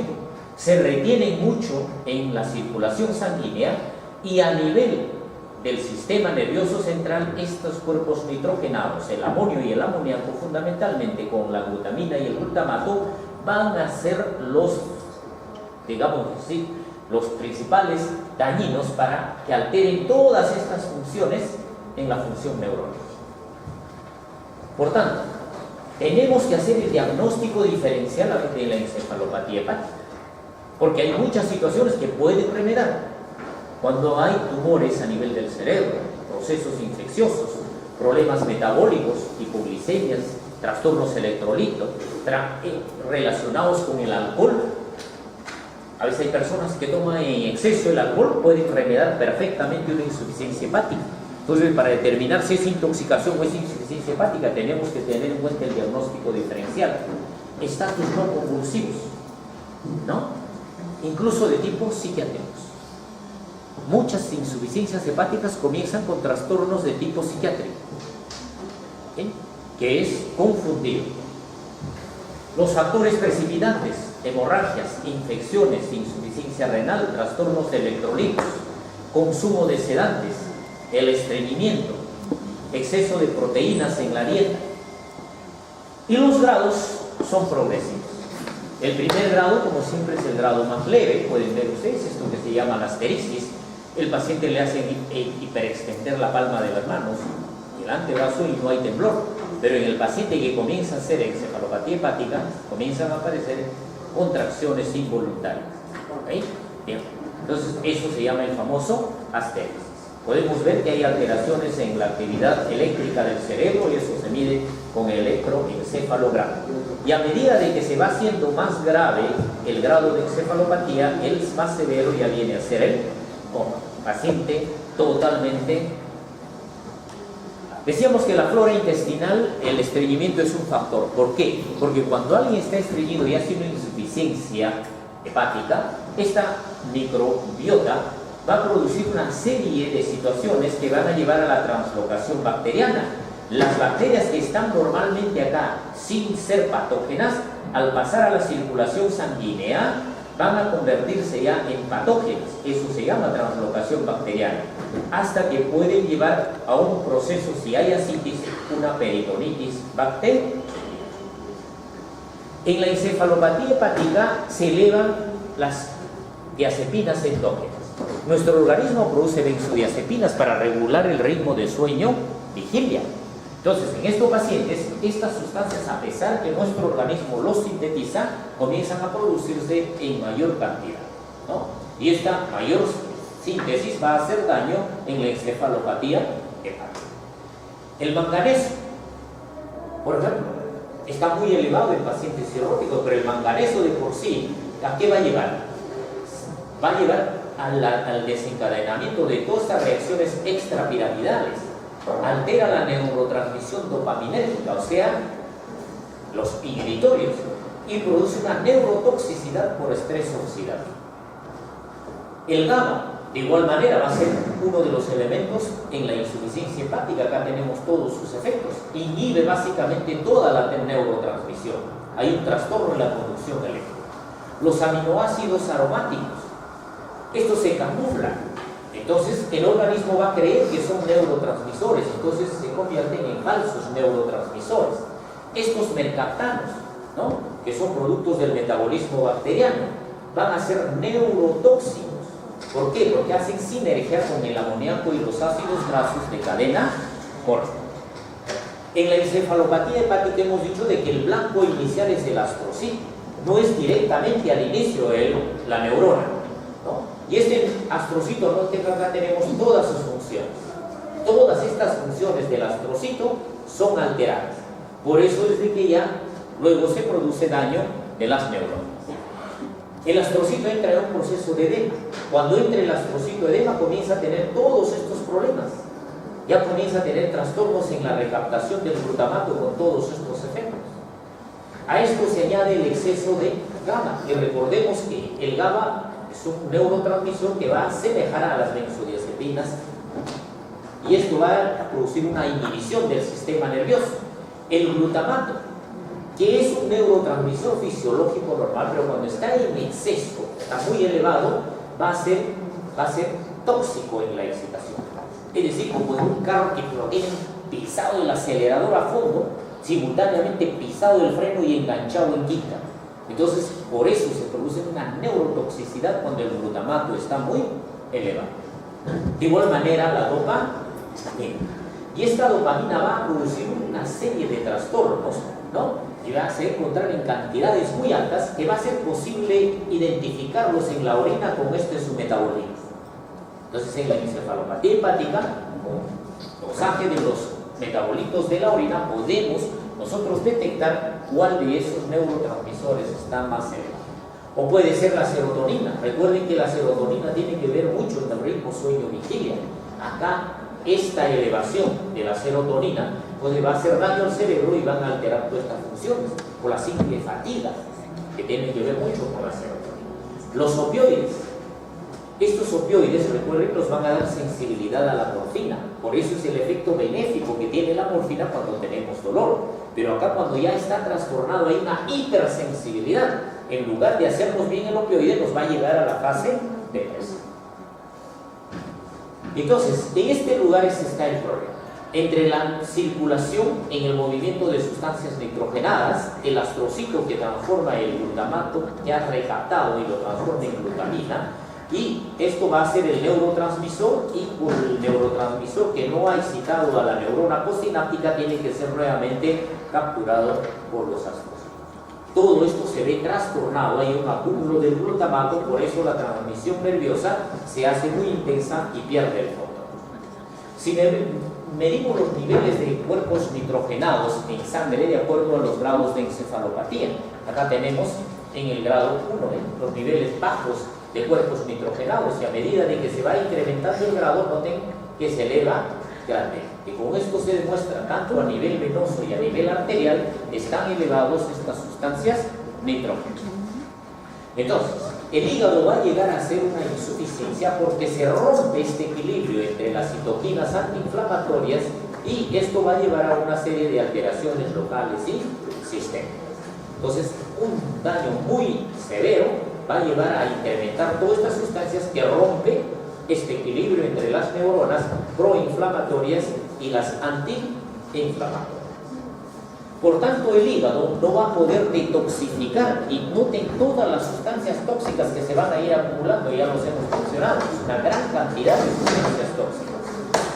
Se retienen mucho en la circulación sanguínea y a nivel del sistema nervioso central, estos cuerpos nitrogenados, el amonio y el amoníaco, fundamentalmente con la glutamina y el glutamato, van a ser los, digamos así, los principales dañinos para que alteren todas estas funciones en la función neuronal. Por tanto, tenemos que hacer el diagnóstico diferencial de la encefalopatía hepática, porque hay muchas situaciones que pueden remediar. Cuando hay tumores a nivel del cerebro, procesos infecciosos, problemas metabólicos, hipoglicemias, trastornos electrolitos, relacionados con el alcohol. A veces hay personas que toman en exceso el alcohol, pueden remediar perfectamente una insuficiencia hepática. Entonces, para determinar si es intoxicación o es insuficiencia hepática, tenemos que tener en cuenta el diagnóstico diferencial. Estatus no convulsivos, ¿no? Incluso de tipo psiquiátricos. Muchas insuficiencias hepáticas comienzan con trastornos de tipo psiquiátrico, ¿sí? Que es confundido. Los factores precipitantes, hemorragias, infecciones, insuficiencia renal, trastornos de electrolitos, consumo de sedantes, el estreñimiento, exceso de proteínas en la dieta. Y los grados son progresivos. El primer grado, como siempre, es el grado más leve. Pueden ver ustedes esto que se llama la asterisis. El paciente le hace hiperextender la palma de las manos, el antebrazo, y no hay temblor. Pero en el paciente que comienza a hacer encefalopatía hepática, comienzan a aparecer contracciones involuntarias. ¿Ok? Bien. Entonces, eso se llama el famoso astéresis. Podemos ver que hay alteraciones en la actividad eléctrica del cerebro y eso se mide con el electroencefalograma. Y a medida de que se va haciendo más grave el grado de encefalopatía, el más severo ya viene a ser el coma. Paciente totalmente. Decíamos que la flora intestinal, el estreñimiento es un factor. ¿Por qué? Porque cuando alguien está estreñido y hace una insuficiencia hepática, esta microbiota va a producir una serie de situaciones que van a llevar a la translocación bacteriana. Las bacterias que están normalmente acá sin ser patógenas, al pasar a la circulación sanguínea, van a convertirse ya en patógenos. Eso se llama translocación bacteriana, hasta que pueden llevar a un proceso, si hay ascitis, una peritonitis bacteriana. En la encefalopatía hepática se elevan las diazepinas endógenas. Nuestro organismo produce benzodiazepinas para regular el ritmo de sueño vigilia. Entonces, en estos pacientes, estas sustancias, a pesar que nuestro organismo los sintetiza, comienzan a producirse en mayor cantidad, ¿no? Y esta mayor síntesis va a hacer daño en la encefalopatía hepática. El manganeso, por ejemplo, está muy elevado en pacientes cirróticos, pero el manganeso de por sí, ¿a qué va a llevar? Va a llevar al desencadenamiento de todas estas reacciones extrapiramidales. Altera la neurotransmisión dopaminérgica, o sea, los inhibitorios, y produce una neurotoxicidad por estrés oxidativo. El GABA, de igual manera, va a ser uno de los elementos en la insuficiencia hepática. Acá tenemos todos sus efectos. Inhibe básicamente toda la neurotransmisión. Hay un trastorno en la conducción eléctrica. Los aminoácidos aromáticos, estos se camuflan. Entonces el organismo va a creer que son neurotransmisores, entonces se convierten en falsos neurotransmisores. Estos mercaptanos, ¿no?, que son productos del metabolismo bacteriano, van a ser neurotóxicos. ¿Por qué? Porque hacen sinergia con el amoníaco y los ácidos grasos de cadena corta. En la encefalopatía hepática hemos dicho de que el blanco inicial es el astrocito, no es directamente al inicio la neurona, ¿no? Y este astrocito, no, que acá tenemos todas sus funciones. Todas estas funciones del astrocito son alteradas. Por eso es de que ya luego se produce daño de las neuronas. El astrocito entra en un proceso de edema. Cuando entra el astrocito edema, comienza a tener todos estos problemas. Ya comienza a tener trastornos en la recaptación del glutamato con todos estos efectos. A esto se añade el exceso de GABA. Y recordemos que el GABA es un neurotransmisor que va a asemejar a las benzodiazepinas, y esto va a producir una inhibición del sistema nervioso. El glutamato, que es un neurotransmisor fisiológico normal, pero cuando está en exceso, está muy elevado, va a ser tóxico en la excitación. Es decir, como en un carro que lo tienen pisado el acelerador a fondo, simultáneamente pisado el freno y enganchado en quinta. Entonces, por eso se produce una neurotoxicidad cuando el glutamato está muy elevado. De igual manera, la dopamina. Y esta dopamina va a producir una serie de trastornos, ¿no? Y va a ser encontrar en cantidades muy altas que va a ser posible identificarlos en la orina con su metabolismo. Entonces, en la encefalopatía hepática, con dosaje de los metabolitos de la orina, podemos nosotros detectar cuál de esos neurotransmisores está más elevado. O puede ser la serotonina. Recuerden que la serotonina tiene que ver mucho en el ritmo sueño-vigilia. Acá, esta elevación de la serotonina va a hacer daño al cerebro y van a alterar todas estas funciones, por la simple fatiga, que tiene que ver mucho con la serotonina. Los opioides. Estos opioides, recuerden, nos van a dar sensibilidad a la morfina. Por eso es el efecto benéfico que tiene la morfina cuando tenemos dolor. Pero acá, cuando ya está trastornado, hay una hipersensibilidad. En lugar de hacernos bien el opioide, nos va a llegar a la fase depresiva. Entonces, en este lugar está el problema. Entre la circulación en el movimiento de sustancias nitrogenadas, el astrocito que transforma el glutamato ya recaptado y lo transforma en glutamina, y esto va a ser el neurotransmisor, y por el neurotransmisor que no ha excitado a la neurona postsináptica tiene que ser nuevamente capturado por los astrocitos. todo esto se ve trastornado, hay un acúmulo del glutamato, por eso la transmisión nerviosa se hace muy intensa y pierde el fondo. Si medimos los niveles de cuerpos nitrogenados en sangre de acuerdo a los grados de encefalopatía, acá tenemos en el grado 1 los niveles bajos de cuerpos nitrogenados, y a medida de que se va incrementando el grado, noten que se eleva grande. Y con esto se demuestra, tanto a nivel venoso y a nivel arterial, están elevados estas sustancias nitrógenas. Entonces, el hígado va a llegar a ser una insuficiencia porque se rompe este equilibrio entre las citoquinas antiinflamatorias, y esto va a llevar a una serie de alteraciones locales y sistémicas. Entonces, un daño muy severo va a llevar a incrementar todas estas sustancias que rompen este equilibrio entre las neuronas proinflamatorias y las antiinflamatorias. Por tanto, el hígado no va a poder detoxificar, y noten todas las sustancias tóxicas que se van a ir acumulando, ya los hemos mencionado, es una gran cantidad de sustancias tóxicas,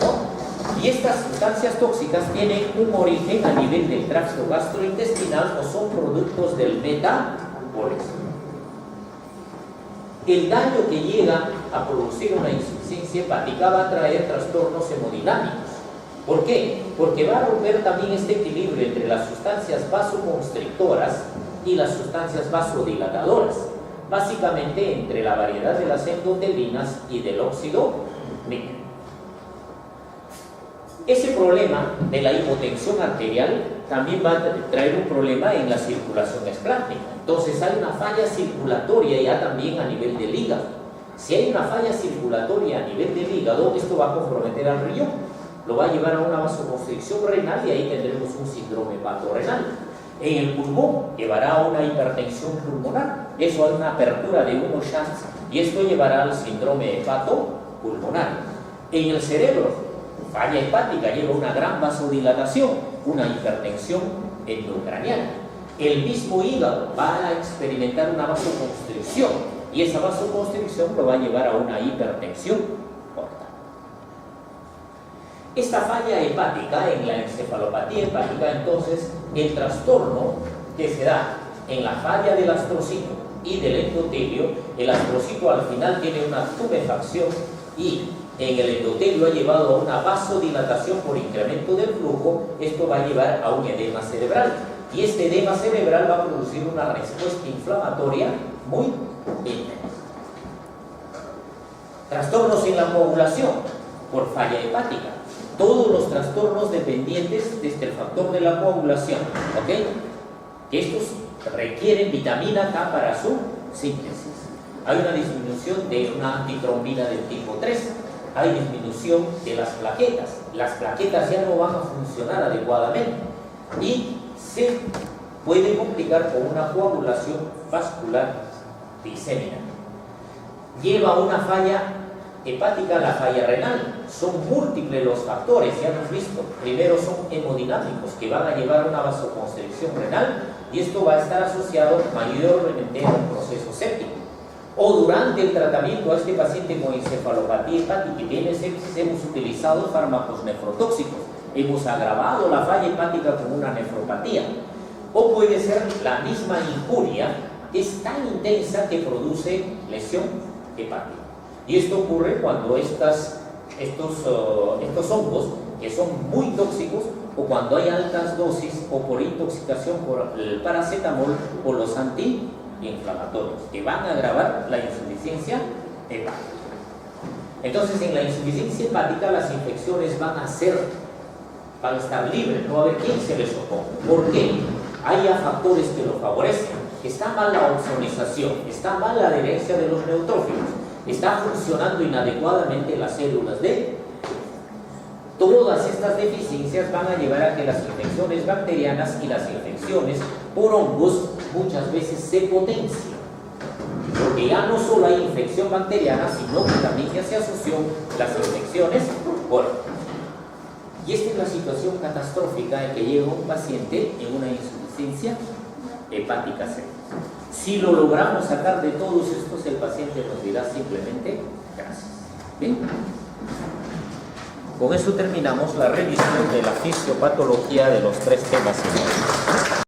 ¿no? Y estas sustancias tóxicas tienen un origen a nivel del tracto gastrointestinal o son productos del metabolismo. El daño que llega a producir una insuficiencia hepática va a traer trastornos hemodinámicos. ¿Por qué? Porque va a romper también este equilibrio entre las sustancias vasoconstrictoras y las sustancias vasodilatadoras, básicamente entre la variedad de las endotelinas y del óxido nítrico. Ese problema de la hipotensión arterial también va a traer un problema en la circulación esplástica. Entonces hay una falla circulatoria ya también a nivel del hígado. Si hay una falla circulatoria a nivel del hígado, esto va a comprometer al riñón, lo va a llevar a una vasoconstricción renal, y ahí tendremos un síndrome hepatorenal. En el pulmón llevará a una hipertensión pulmonar, eso a una apertura de unos shunts, y esto llevará al síndrome hepatopulmonar. En el cerebro, falla hepática lleva una gran vasodilatación, una hipertensión endocraniana. El mismo hígado va a experimentar una vasoconstricción, y esa vasoconstricción lo va a llevar a una hipertensión portal. Esta falla hepática, en la encefalopatía hepática, entonces, el trastorno que se da en la falla del astrocito y del endotelio, el astrocito al final tiene una tumefacción, y en el endotelio ha llevado a una vasodilatación por incremento del flujo. Esto va a llevar a un edema cerebral, y este edema cerebral va a producir una respuesta inflamatoria muy intensa. Trastornos en la coagulación por falla hepática. Todos los trastornos dependientes desde el factor de la coagulación, ¿ok? Que estos requieren vitamina K para su síntesis. Hay una disminución de una antitrombina del tipo 3, hay disminución de las plaquetas ya no van a funcionar adecuadamente, y se puede complicar con una coagulación vascular disémina. Lleva a una falla hepática, la falla renal. Son múltiples los factores, ya hemos visto. Primero son hemodinámicos, que van a llevar a una vasoconstricción renal, y esto va a estar asociado mayormente a un proceso séptico. O durante el tratamiento a este paciente con encefalopatía hepática y tiene sepsis, hemos utilizado fármacos nefrotóxicos, hemos agravado la falla hepática con una nefropatía. O puede ser la misma injuria, que es tan intensa que produce lesión hepática. Y esto ocurre cuando estos hongos, que son muy tóxicos, o cuando hay altas dosis, o por intoxicación por el paracetamol o los antiinflamatorios, que van a agravar la insuficiencia hepática. Entonces, en la insuficiencia hepática, las infecciones van a estar libres, no va a haber quien se les oponga. ¿Por qué? Hay factores que lo favorecen. Está mal la ozonización, está mal la adherencia de los neutrófilos, está funcionando inadecuadamente las células de... Todas estas deficiencias van a llevar a que las infecciones bacterianas y las infecciones por hongos muchas veces se potencien, porque ya no solo hay infección bacteriana, sino que también ya se asoció las infecciones por hongos. Y esta es la situación catastrófica en que llega un paciente en una insuficiencia hepática severa. Si lo logramos sacar de todos estos, el paciente nos dirá simplemente gracias. ¿Bien? Con eso terminamos la revisión de la fisiopatología de los 3 temas.